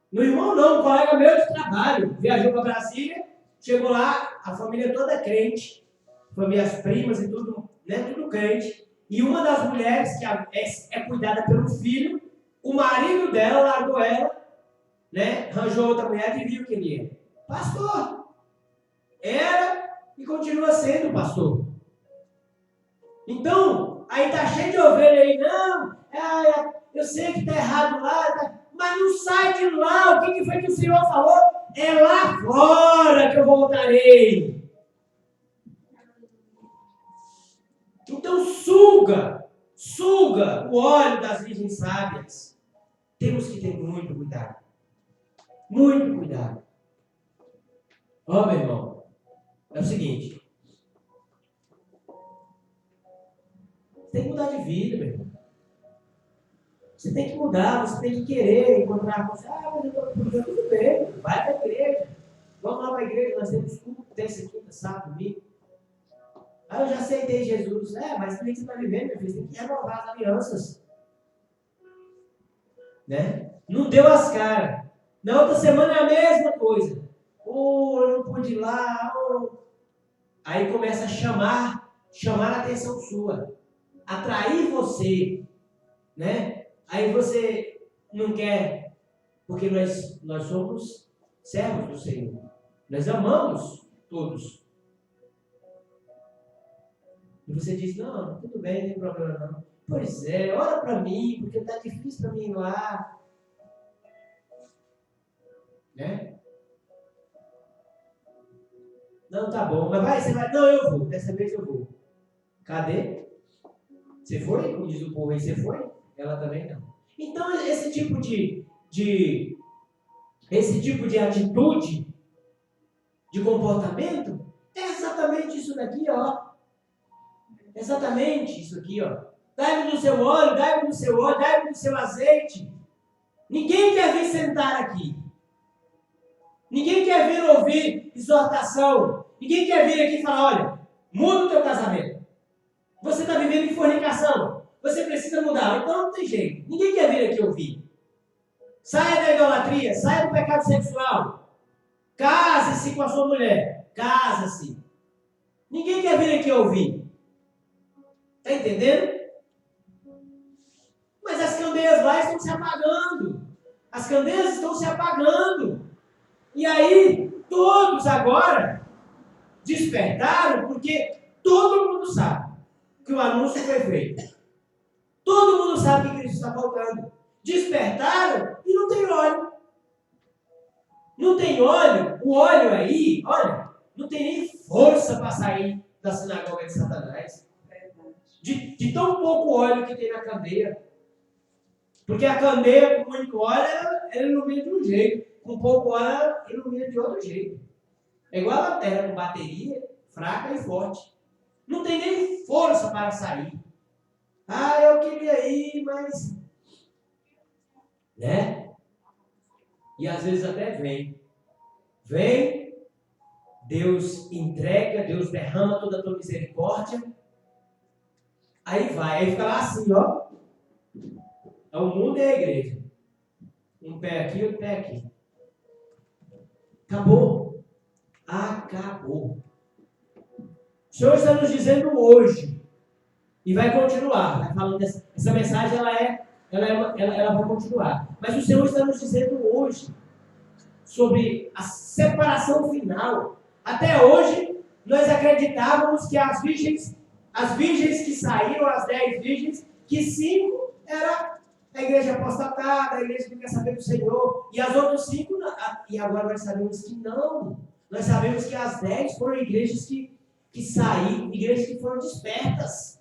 No irmão não, um colega meu de trabalho. Viajou para Brasília, chegou lá, a família toda é crente, famílias primas e tudo, né? Tudo crente. E uma das mulheres que é cuidada pelo filho, o marido dela largou ela, né? Arranjou outra mulher e viu que ele é pastor. Era e continua sendo pastor. Então, aí tá cheio de ovelha aí, não, eu sei que tá errado lá, mas não sai de lá. O que foi que o Senhor falou? É lá fora que eu voltarei. Então suga o óleo das virgens sábias. Temos que ter muito cuidado. Muito cuidado. Ó, meu irmão, é o seguinte. Você tem que mudar de vida, meu irmão. Você tem que mudar, você tem que querer encontrar com você. Mas eu estou tudo bem, vai para a igreja. Vamos lá para a igreja, nós temos culto, terça, quinta, sábado, domingo. Eu já aceitei Jesus. Mas tem que você está vivendo, meu filho, você tem que renovar as alianças. Né? Não deu as caras. Na outra semana é a mesma coisa. Eu não pude ir lá. Aí começa a chamar a atenção sua. Atrair você. Né? Aí você não quer, porque nós somos servos do Senhor. Nós amamos todos. E você diz, não, tudo bem, não tem problema não. Pois é, ora para mim, porque está difícil para mim ir lá. Né? Não, tá bom, mas você vai. Não, eu vou, dessa vez eu vou. Cadê? Você foi? Como diz o povo aí, você foi? Ela também não. Então, esse tipo de atitude, de comportamento, é exatamente isso daqui, ó. Exatamente isso aqui, ó. Dai-me do seu óleo, dai-me do seu azeite. Ninguém quer vir sentar aqui. Ninguém quer vir ouvir exortação. Ninguém quer vir aqui e falar, olha, muda o teu casamento. Você está vivendo em fornicação. Você precisa mudar. Então não tem jeito. Ninguém quer vir aqui ouvir. Saia da idolatria, saia do pecado sexual. Case-se com a sua mulher. Casa-se. Ninguém quer vir aqui ouvir. Está entendendo? Mas as candeias lá estão se apagando. As candeias estão se apagando. E aí, todos agora despertaram, porque todo mundo sabe que o anúncio foi feito. Todo mundo sabe que Cristo está voltando. Despertaram e não tem óleo. Não tem óleo. O óleo aí, olha, não tem nem força para sair da sinagoga de Satanás. De tão pouco óleo que tem na candeia. Porque a candeia com muito óleo, ela ilumina de um jeito. Com pouco óleo, ela ilumina de outro jeito. É igual a lanterna com bateria. fraca e forte. Não tem nem força para sair. Ah, eu queria ir, mas... Né? E às vezes até vem. Vem, Deus entrega, Deus derrama toda a tua misericórdia. Aí vai, aí fica lá assim, ó. O mundo é a igreja. Um pé aqui, outro pé aqui. Acabou. Acabou. O Senhor está nos dizendo hoje, e vai continuar, vai falando essa mensagem, ela vai continuar. Mas o Senhor está nos dizendo hoje sobre a separação final. Até hoje, nós acreditávamos que as virgens que saíram, as 10 virgens, que 5 era a igreja apostatada, a igreja que quer saber do Senhor, e as outras 5, e agora nós sabemos que não. Nós sabemos que as 10 foram igrejas que saíram, igrejas que foram despertas.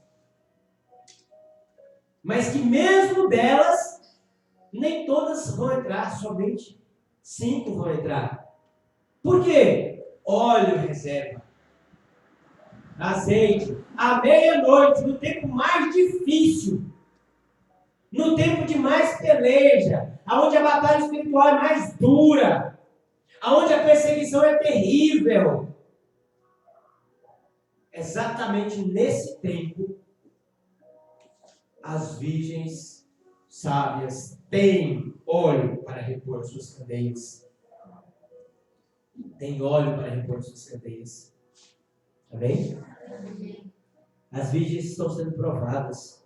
Mas que mesmo delas, nem todas vão entrar, somente 5 vão entrar. Por quê? Óleo reserva, azeite, à meia-noite, no tempo mais difícil, no tempo de mais peleja, aonde a batalha espiritual é mais dura, aonde a perseguição é terrível. Exatamente nesse tempo, as virgens sábias têm óleo para repor suas candeias. Tem óleo para repor suas candeias. Amém? As virgens estão sendo provadas.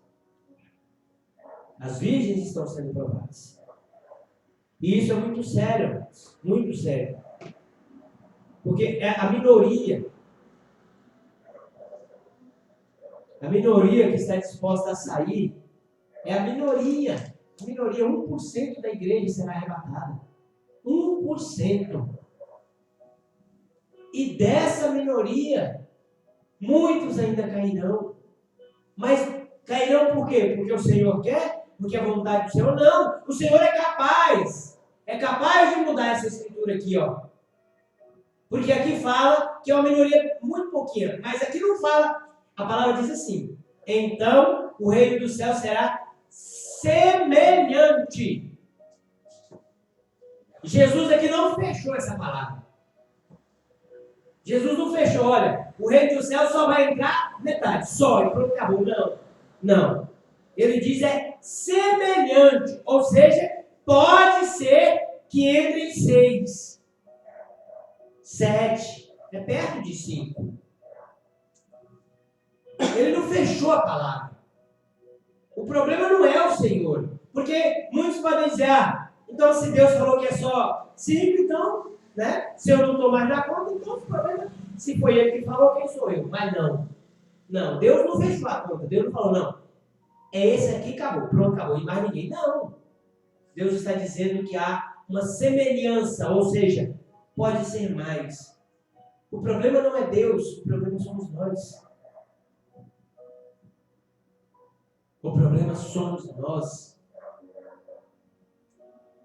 As virgens estão sendo provadas. E isso é muito sério. Muito sério. Porque é a minoria que está disposta a sair, é a minoria. A minoria, 1% da igreja será arrebatada. 1%. E dessa minoria, muitos ainda cairão. Mas cairão por quê? Porque o Senhor quer? Porque a vontade do Senhor? Não. O Senhor é capaz. É capaz de mudar essa escritura aqui, ó. Porque aqui fala que é uma minoria muito pouquinha. Mas aqui não fala. A palavra diz assim: então o reino do céu será semelhante. Jesus aqui não fechou essa palavra. Jesus não fechou, olha, o reino do céu só vai entrar metade, só, e pronto, acabou. Não, não. Ele diz é semelhante, ou seja, pode ser que entre 6, 7, é perto de 5. Ele não fechou a palavra. O problema não é o Senhor. Porque muitos podem dizer, então se Deus falou que é só 5, então, né? Se eu não estou mais na conta, então o problema, se foi Ele que falou, quem sou eu? Mas não. Não, Deus não fechou a conta. Deus não falou, não. É esse aqui, acabou. Pronto, acabou. E mais ninguém. Não. Deus está dizendo que há uma semelhança, ou seja, pode ser mais. O problema não é Deus, o problema somos nós. O problema somos nós,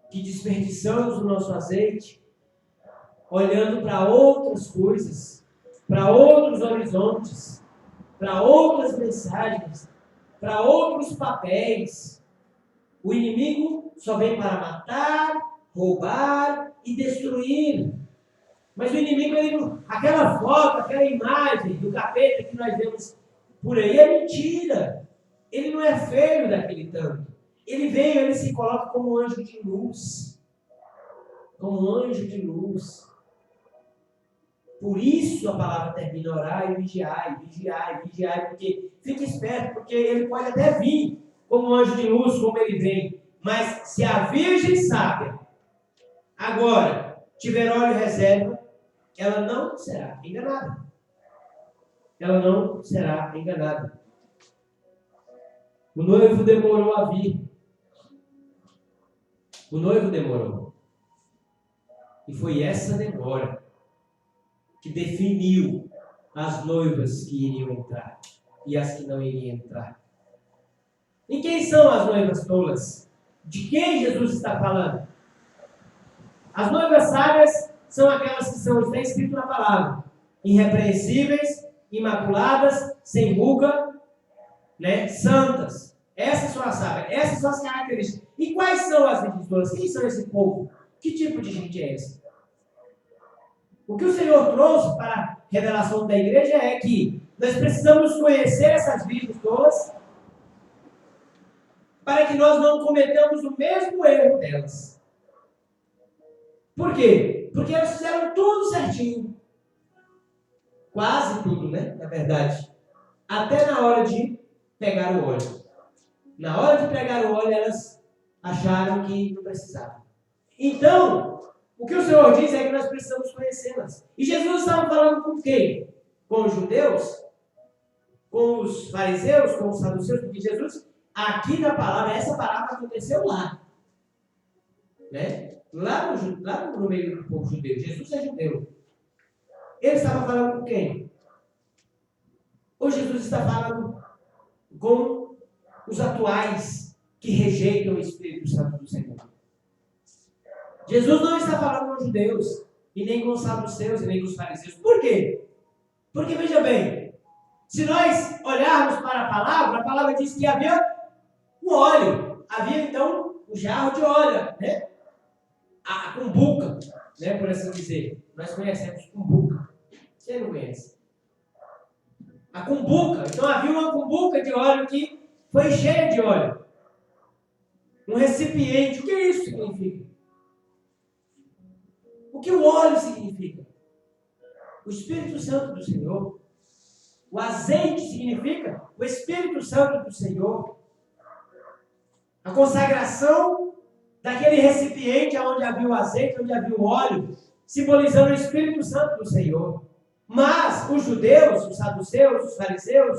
que desperdiçamos o nosso azeite, olhando para outras coisas, para outros horizontes, para outras mensagens, para outros papéis. O inimigo só vem para matar, roubar e destruir. Mas o inimigo, aquela foto, aquela imagem do capeta que nós vemos por aí é mentira. Ele não é feio daquele tanto. Ele se coloca como anjo de luz. Como anjo de luz. Por isso a palavra termina, orai, vigiai, vigiai, vigiai, porque fique esperto, porque ele pode até vir como anjo de luz, como ele vem. Mas se a virgem sábia agora tiver óleo reserva, ela não será enganada. Ela não será enganada. O noivo demorou a vir. O noivo demorou. E foi essa demora que definiu as noivas que iriam entrar e as que não iriam entrar. E quem são as noivas tolas? De quem Jesus está falando? As noivas sábias são aquelas que está escrito na palavra. irrepreensíveis, imaculadas, sem ruga, né? Santas. Essas são as sábias, essas são as características. E quais são as virgens todas? Quem são esse povo? Que tipo de gente é essa? O que o Senhor trouxe para a revelação da igreja é que nós precisamos conhecer essas virgens todas para que nós não cometamos o mesmo erro delas. Por quê? Porque elas fizeram tudo certinho. Quase tudo, né? Na verdade. Até na hora de pegar o óleo. Na hora de pegar o óleo, elas acharam que não precisavam. Então, o que o Senhor diz é que nós precisamos conhecê-las. E Jesus estava falando com quem? Com os judeus? Com os fariseus? Com os saduceus? Porque Jesus, aqui na palavra, essa palavra aconteceu lá. Né? Lá no meio do povo judeu. Jesus é judeu. Ele estava falando com quem? Ou Jesus está falando com os atuais que rejeitam o Espírito Santo do Senhor? Jesus não está falando com os judeus, e nem com os saduceus, e nem com os fariseus. Por quê? Porque, veja bem, se nós olharmos para a palavra diz que havia um óleo. Havia, então, um jarro de óleo, né? A cumbuca, né? Por assim dizer. Nós conhecemos cumbuca. Você não conhece? A cumbuca. Então, havia uma cumbuca de óleo que foi cheia de óleo. Um recipiente. O que isso significa? O que o óleo significa? O Espírito Santo do Senhor. O azeite significa o Espírito Santo do Senhor. A consagração daquele recipiente onde havia o azeite, onde havia o óleo, simbolizando o Espírito Santo do Senhor. Mas os judeus, os saduceus, os fariseus,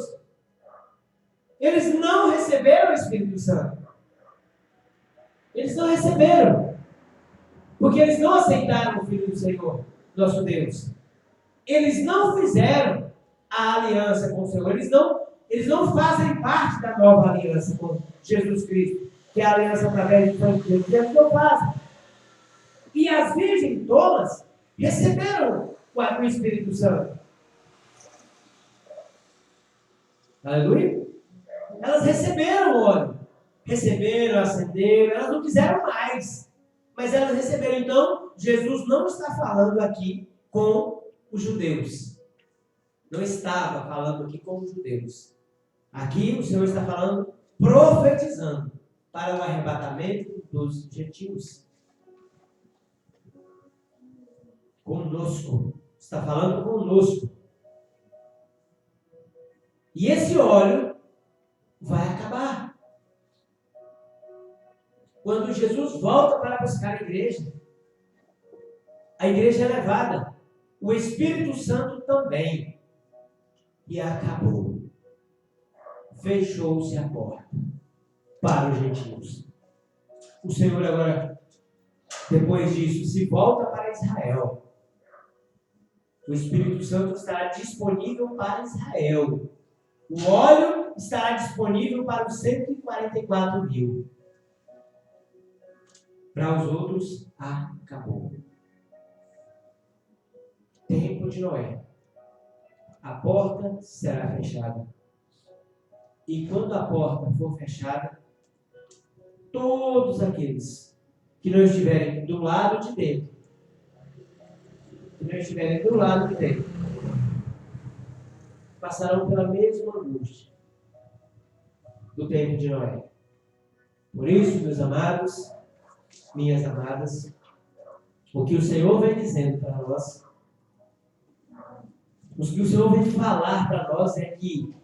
eles não receberam o Espírito Santo. Eles não receberam. Porque eles não aceitaram o Filho do Senhor, nosso Deus. Eles não fizeram a aliança com o Senhor. Eles não fazem parte da nova aliança com Jesus Cristo, que é a aliança através de sangue de Jesus. Eles não fazem. E as virgens todas receberam o Espírito Santo. Aleluia? Elas receberam o óleo. Receberam, acenderam, elas não quiseram mais. Mas elas receberam. Então, Jesus não está falando aqui com os judeus. Não estava falando aqui com os judeus. Aqui o Senhor está falando, profetizando para o arrebatamento dos gentios. Conosco. Está falando conosco. E esse óleo vai acabar. Quando Jesus volta para buscar a igreja é levada. O Espírito Santo também. E acabou. Fechou-se a porta para os gentios. O Senhor agora, depois disso, se volta para Israel. O Espírito Santo estará disponível para Israel. O óleo estará disponível para os 144 mil. Para os outros, acabou. Tempo de Noé. A porta será fechada. E quando a porta for fechada, todos aqueles que não estiverem do lado de dentro, passarão pela mesma angústia do tempo de Noé. Por isso, meus amados, minhas amadas, o que o Senhor vem dizendo para nós, o que o Senhor vem falar para nós é que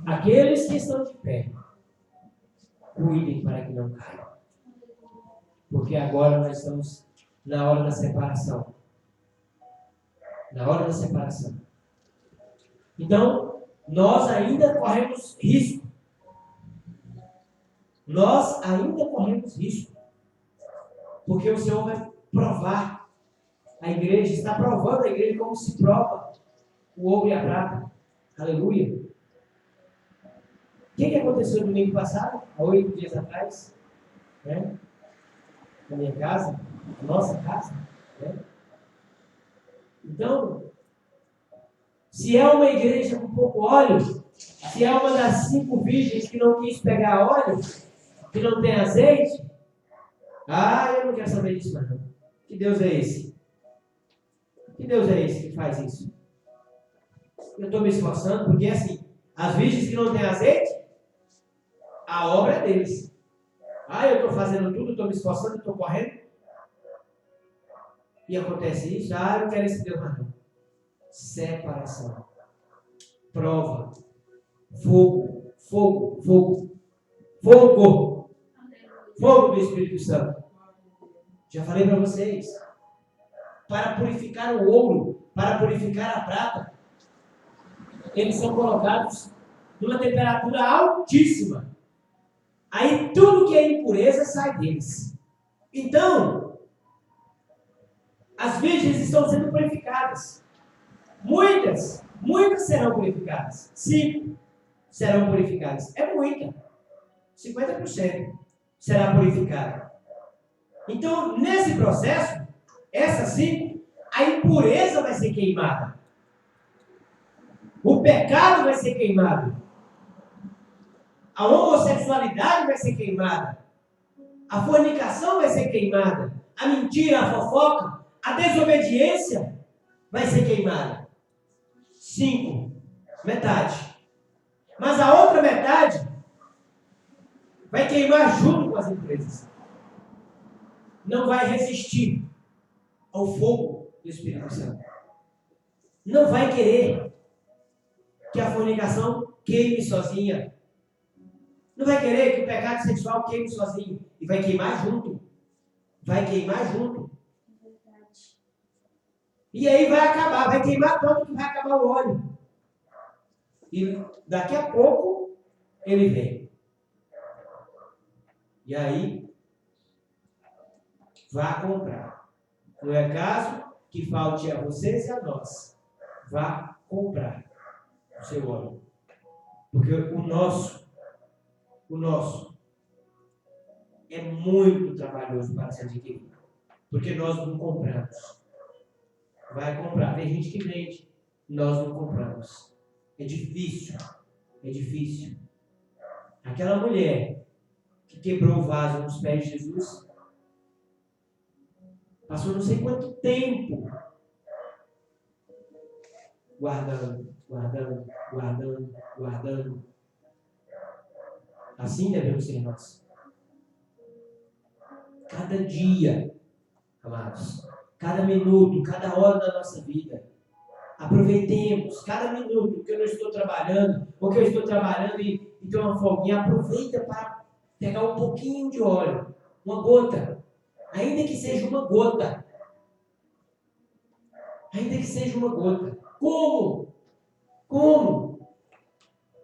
aqueles que estão de pé, cuidem para que não caiam. Porque agora nós estamos na hora da separação. Na hora da separação. Então, nós ainda corremos risco. Porque o Senhor vai provar a igreja, está provando a igreja como se prova o ouro e a prata. Aleluia. O que aconteceu no domingo passado, há 8 dias atrás, né? Na minha casa? A nossa casa. Né? Então, se é uma igreja com pouco óleo, se é uma das 5 virgens que não quis pegar óleo, que não tem azeite, eu não quero saber disso mais não. Que Deus é esse? Que Deus é esse que faz isso? Eu estou me esforçando, porque assim, as virgens que não têm azeite, a obra é deles. Eu estou fazendo tudo, estou me esforçando, estou correndo. E acontece isso, eu não quero esse Deus mais não. Separação. Prova. Fogo. Fogo. Fogo. Fogo. Fogo do Espírito Santo. Já falei para vocês. Para purificar o ouro, para purificar a prata, eles são colocados numa temperatura altíssima. Aí tudo que é impureza sai deles. Então, as virgens estão sendo purificadas. Muitas serão purificadas. 5 serão purificadas. É muita. 50% será purificada. Então, nesse processo, essas 5, a impureza vai ser queimada. O pecado vai ser queimado. A homossexualidade vai ser queimada. A fornicação vai ser queimada. A mentira, a fofoca, a desobediência vai ser queimada. 5, metade. Mas a outra metade vai queimar junto com as impurezas. Não vai resistir ao fogo do Espírito Santo. Não vai querer que a fornicação queime sozinha. Não vai querer que o pecado sexual queime sozinho. E vai queimar junto. Vai queimar junto. E aí vai acabar. Vai queimar tanto que vai acabar o óleo. E daqui a pouco ele vem. E aí vá comprar. Não é caso que falte a vocês e a nós. Vá comprar o seu óleo. Porque o nosso é muito trabalhoso para se adquirir. Porque nós não compramos. Vai comprar. Tem gente que vende. Nós não compramos. É difícil. É difícil. Aquela mulher que quebrou o vaso nos pés de Jesus passou não sei quanto tempo guardando. Assim devemos ser nós. Cada dia, amados, cada minuto, cada hora da nossa vida, aproveitemos cada minuto que eu não estou trabalhando, ou que eu estou trabalhando e tenho uma folguinha, aproveita para pegar um pouquinho de óleo, uma gota, ainda que seja uma gota. Ainda que seja uma gota. Como?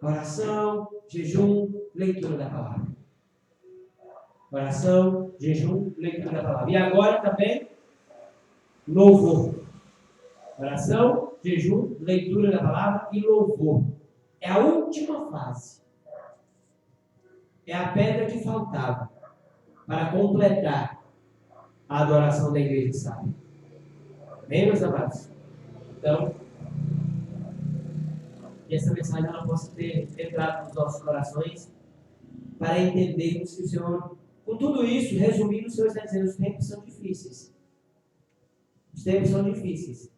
Oração, jejum, leitura da palavra. Oração, jejum, leitura da palavra. E agora também, louvor. Oração, jejum, leitura da palavra e louvor. É a última fase. É a pedra que faltava para completar a adoração da igreja sábia. Amém, meus amados? Então, que essa mensagem ela possa ter entrado nos nossos corações para entendermos que o Senhor, com tudo isso, resumindo, o Senhor está dizendo: os tempos são difíceis. Os tempos são difíceis.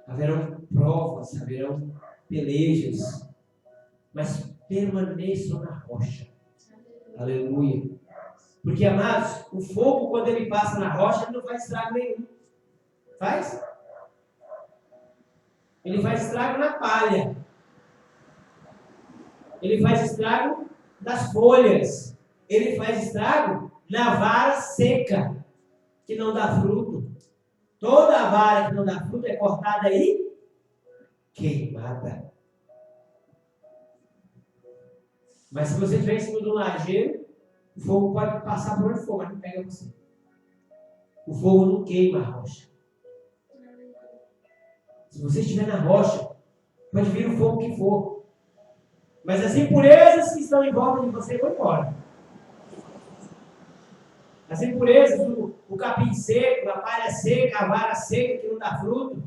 Haverão provas, haverão pelejas, mas permaneçam na rocha. Aleluia. Porque, amados, o fogo, quando ele passa na rocha, ele não faz estrago nenhum. Faz? Ele faz estrago na palha. Ele faz estrago nas folhas. Ele faz estrago na vara seca, que não dá fruto. Toda a vara que não dá fruto é cortada e queimada. Mas se você estiver em cima do lajeiro, o fogo pode passar por onde for, mas não pega você. O fogo não queima a rocha. Se você estiver na rocha, pode vir o fogo que for. Mas as impurezas que estão em volta de você vão embora. As impurezas, o capim seco, a palha seca, a vara seca que não dá fruto,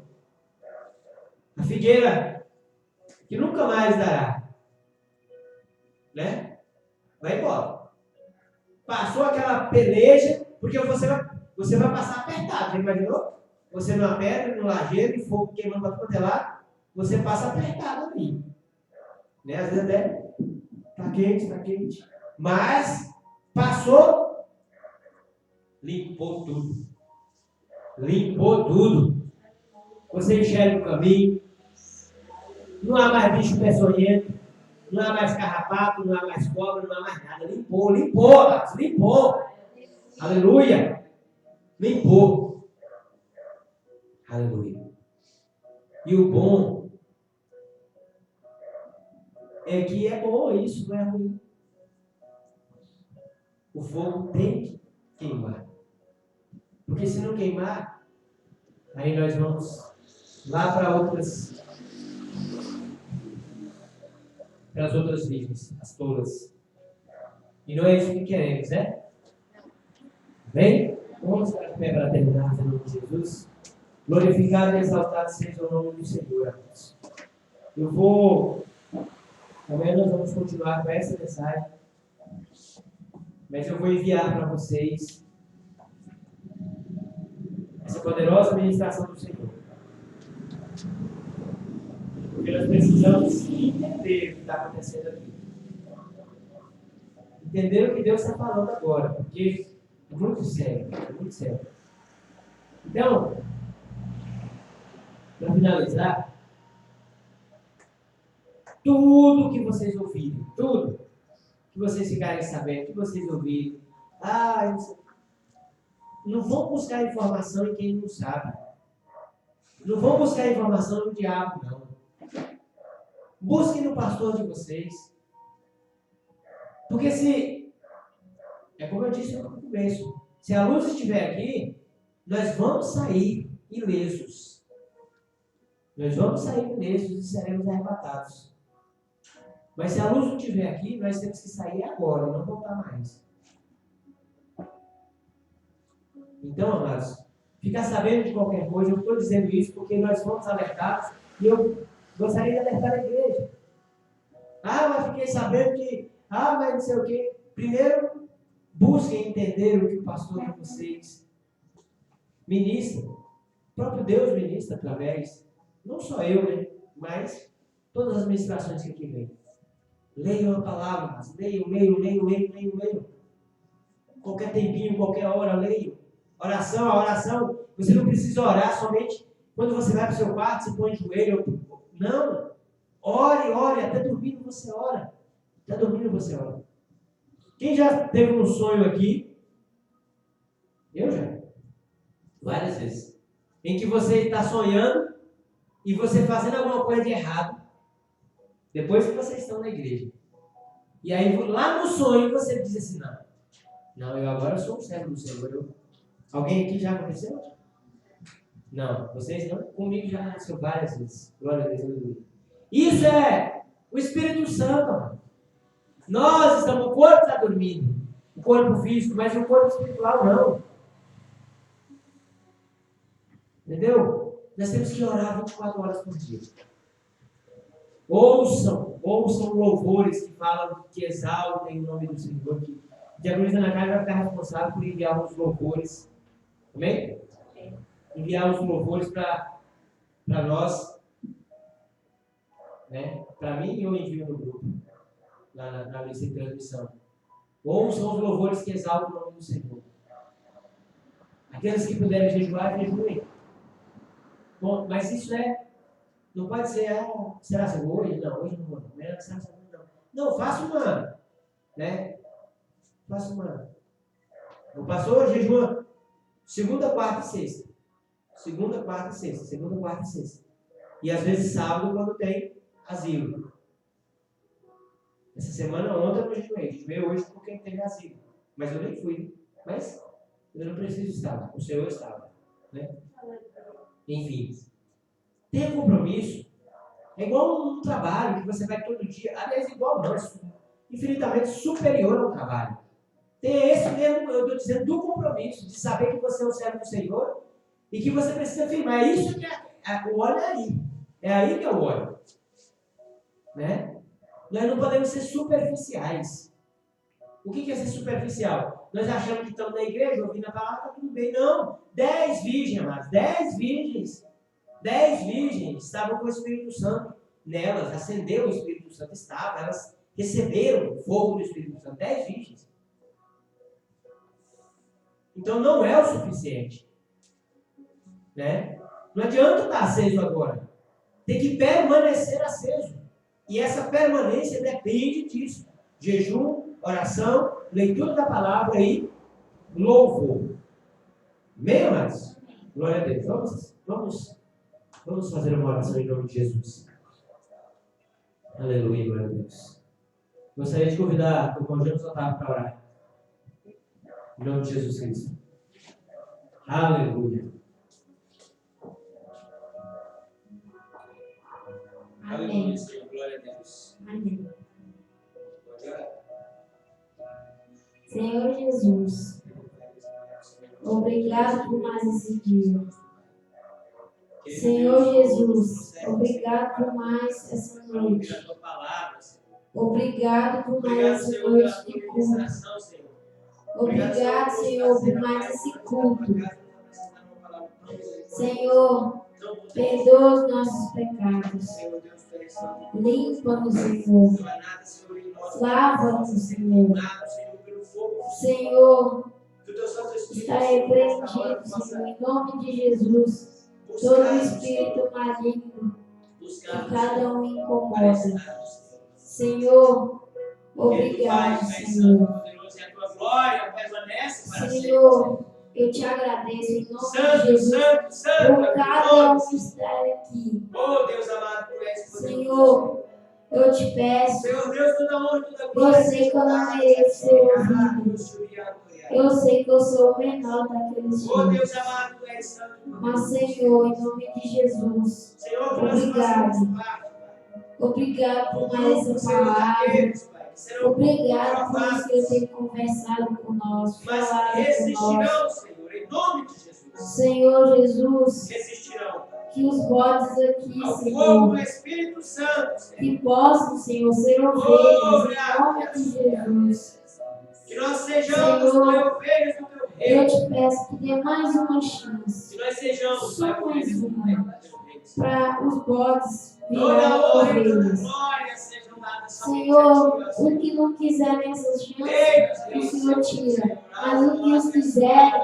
a figueira que nunca mais dará, né? Vai embora. Passou aquela peleja, porque você vai passar apertado, já imaginou? Você numa pedra, no lajeiro, e fogo queimando para todo lado, você passa apertado ali. Né? Às vezes até tá quente. Mas passou, limpou tudo. Limpou tudo. Você enxerga o caminho. Não há mais bicho peçonhento. Não há mais carrapato, não há mais cobra, não há mais nada. Limpou. Aleluia. Limpou. Aleluia. E o bom é que é bom isso, não é ruim. O fogo tem que queimar. Porque se não queimar, aí nós vamos lá para as outras virgens, as tolas. E não é isso que queremos, né? Bem? Vamos ficar de pé para terminar, em nome de Jesus. Glorificado e exaltado seja o nome do Senhor, amados. Amanhã nós vamos continuar com essa mensagem. Mas eu vou enviar para vocês essa poderosa ministração do Senhor. Porque nós precisamos entender o que está acontecendo aqui. Entender o que Deus está falando agora. Porque é muito sério. Então, para finalizar, tudo que vocês ouvirem, tudo que vocês ficarem sabendo, que vocês ouvirem, não vão buscar informação em quem não sabe. Não vão buscar informação no diabo, não. Busquem no pastor de vocês. Porque é como eu disse no começo, se a luz estiver aqui, nós vamos sair ilesos. Nós vamos sair ilesos e seremos arrebatados. Mas se a luz não estiver aqui, nós temos que sair agora e não voltar mais. Então, amados, ficar sabendo de qualquer coisa, eu estou dizendo isso porque nós fomos alertados e eu gostaria de alertar a igreja. Mas fiquei sabendo que, mas não sei o quê. Primeiro, busquem entender o que o pastor de vocês ministra. O próprio Deus ministra através, não só eu, né? Mas todas as ministrações que aqui vêm. Leiam a palavra, mas leiam. Qualquer tempinho, qualquer hora, leiam. Oração. Você não precisa orar somente quando você vai para o seu quarto, se põe de joelho. Não. Ore. Até dormindo você ora. Quem já teve um sonho aqui? Eu já. Várias vezes. Em que você está sonhando e você fazendo alguma coisa de errado. Depois que vocês estão na igreja. E aí, lá no sonho, você diz assim, não, eu agora sou um servo do Senhor. Alguém aqui já aconteceu? Não, vocês não? Comigo já aconteceu várias vezes. Glória a Deus, aleluia. Isso é o Espírito Santo, mano. Nós estamos, o corpo está dormindo. O corpo físico, mas o corpo espiritual não. Entendeu? Nós temos que orar 24 horas por dia. Ouçam louvores que falam, que exaltem o nome do Senhor. Que a diaconisa Ana Carla vai ficar responsável por enviar os louvores. Amém? Enviar os louvores para nós. Né? Para mim, eu envio no grupo, na lista de transmissão. Ouçam os louvores que exaltam o nome do Senhor. Aqueles que puderem jejuar, jejuem. Bom, mas isso não pode ser, será que hoje? Não, hoje não vou. Não, faça uma, né? O pastor jejua segunda, quarta e sexta. E às vezes sábado quando tem asilo. Essa semana, ontem eu não jejuei hoje porque teve asilo. Mas eu nem fui. Mas eu não preciso estar. O Senhor estava. Né? Enfim. Ter compromisso é igual um trabalho que você vai todo dia. Aliás, igual não. É infinitamente superior ao trabalho. Tenha esse mesmo, eu estou dizendo, do compromisso, de saber que você é um servo do Senhor e que você precisa firmar. É isso que o óleo é aí. É aí que é o óleo. Né? Nós não podemos ser superficiais. O que é ser superficial? Nós achamos que estamos na igreja, ouvindo a palavra, está tudo bem. Não. 10 virgens, amados. 10 virgens. 10 virgens estavam com o Espírito Santo nelas. Acendeu o Espírito Santo. Elas receberam o fogo do Espírito Santo. 10 virgens. Então não é o suficiente. Né? Não adianta estar aceso agora. Tem que permanecer aceso. E essa permanência depende disso. Jejum, oração, leitura da palavra e louvor. Amém, amados? Glória a Deus. Vamos fazer uma oração em nome de Jesus. Aleluia, glória a Deus. Gostaria de convidar o Conjunto Otávio para orar. Em nome de Jesus Cristo. Aleluia. Amém. Glória a Deus. Amém. Senhor Jesus, obrigado por mais esse dia. Senhor Jesus, obrigado por mais essa noite. Obrigado por mais essa noite de culto. Obrigado, Senhor, por mais esse culto. Senhor, perdoa os nossos pecados. Limpa-nos, Senhor. Lava-nos, Senhor. Senhor, está repreendido, Senhor, em nome de Jesus. Todo espírito maligno que cada um incomoda. Senhor, obrigado, Senhor. Senhor, eu te agradeço em nome de Jesus por cada um que está aqui. Senhor, eu te peço. Eu sei que eu não mereço ser ouvido. Eu sei que eu sou o menor daqueles filhos. Mas, Senhor, em nome de Jesus, obrigado. Obrigado por mais essa palavra. Obrigado por isso que eu tenho conversado conosco, falado conosco. Senhor Jesus, que os bodes aqui, Senhor, que possam, Senhor, ser ovelhas, em nome de Jesus. Que nós sejamos, Senhor, ovelhas do teu reino. Eu te peço que dê mais uma chance. Que nós sejamos, só Pai, mais ovelhas do uma, reino. para os bodes Toda virarem honra e toda ovelhas. glória sejam dadas Senhor, somente a ti, o que não quiserem essas chances, Deus, o Senhor tira. Senhor. Mas o que os quiserem,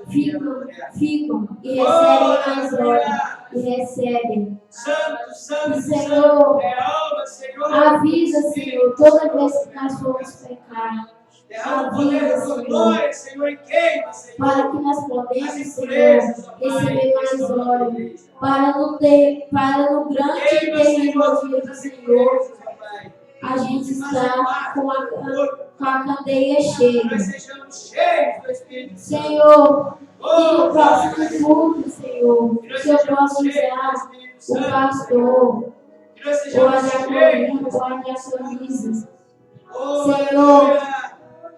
ficam e recebem mais hora. E recebem. Santo, santo, E, Senhor, derrama, Senhor. avisa, Senhor, toda vez que nós formos pecar. Derrama o poder da tua glória, Senhor, e queima, Senhor. Para que nós podemos, As Senhor, impurezas, ó Pai, receber mais que estão na óleo. igreja. Para no grande e Queima, terrível Senhor, dia do as Senhor, impurezas, ó Pai. a gente está com a candeia Que cheia. nós sejamos cheios do Espírito Santo. Senhor, que Oh, no próximo culto, Senhor, que nós que eu sejamos possa cheios do usar Espírito o Santo, pastor, que nós ou a sejamos diaconia, cheios do ou a diaconisa. Oh, Senhor, aleluia.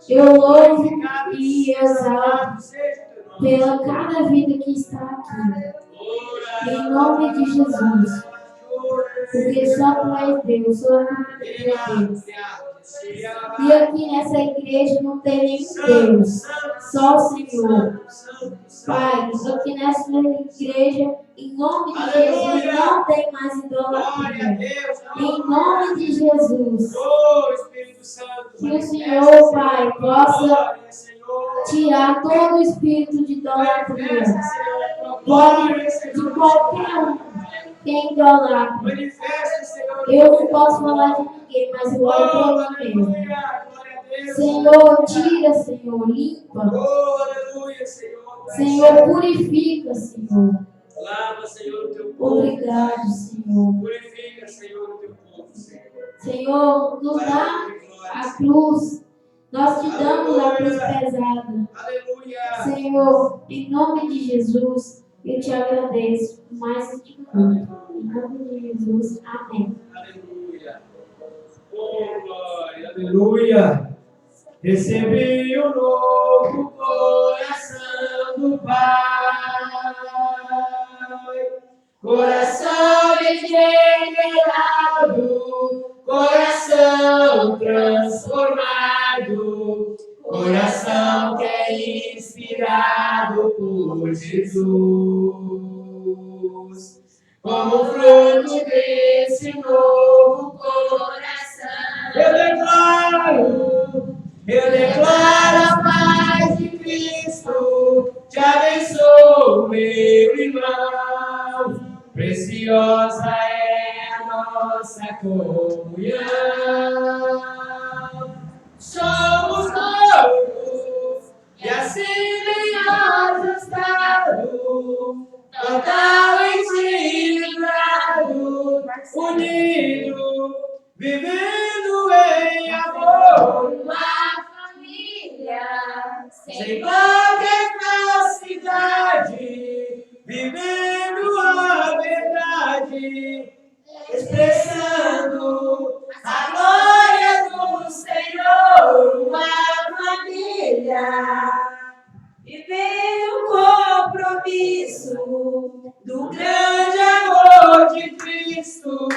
eu louvo Glorificado e exalto seja o teu nome. pela cada vida que está aqui. Em nome de Jesus. Porque só tu és Deus, só tu és Deus. E aqui nessa igreja não tem nenhum Deus, só o Senhor. Pai, aqui nessa igreja, em nome de Jesus, não tem mais idolatria. Em nome de Jesus. Que o Senhor, Pai, possa tirar todo o espírito de idolatria. Pode de qualquer um que idolatra. Eu não posso falar de ninguém, mas eu oro por mim mesmo. Senhor, tira, Senhor, limpa. Senhor, purifica, Senhor. Lava, Senhor, o teu povo. Obrigado, Senhor. Purifica, Senhor, o teu povo, Senhor. Senhor, nos dá a cruz. Nós te damos a cruz pesada. Aleluia. Senhor, em nome de Jesus, eu te agradeço por mais este culto. Em nome de Jesus, amém. Aleluia. Oh, glória. Aleluia. recebi o novo coração do Pai. Coração regenerado, coração transformado, coração que é inspirado por Jesus. Como fruto desse novo coração, eu declaro a paz de Cristo, te abençoo, meu irmão. Preciosa é a nossa comunhão. Somos novos e assim bem ajustados, totalmente ligados, unidos, vivendo em amor. Uma família Sem qualquer falsidade, vivendo a verdade, expressando a glória do Senhor. Uma família, vivendo o compromisso do grande amor de Cristo.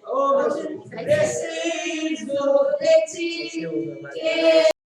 Oh, preciso de ti.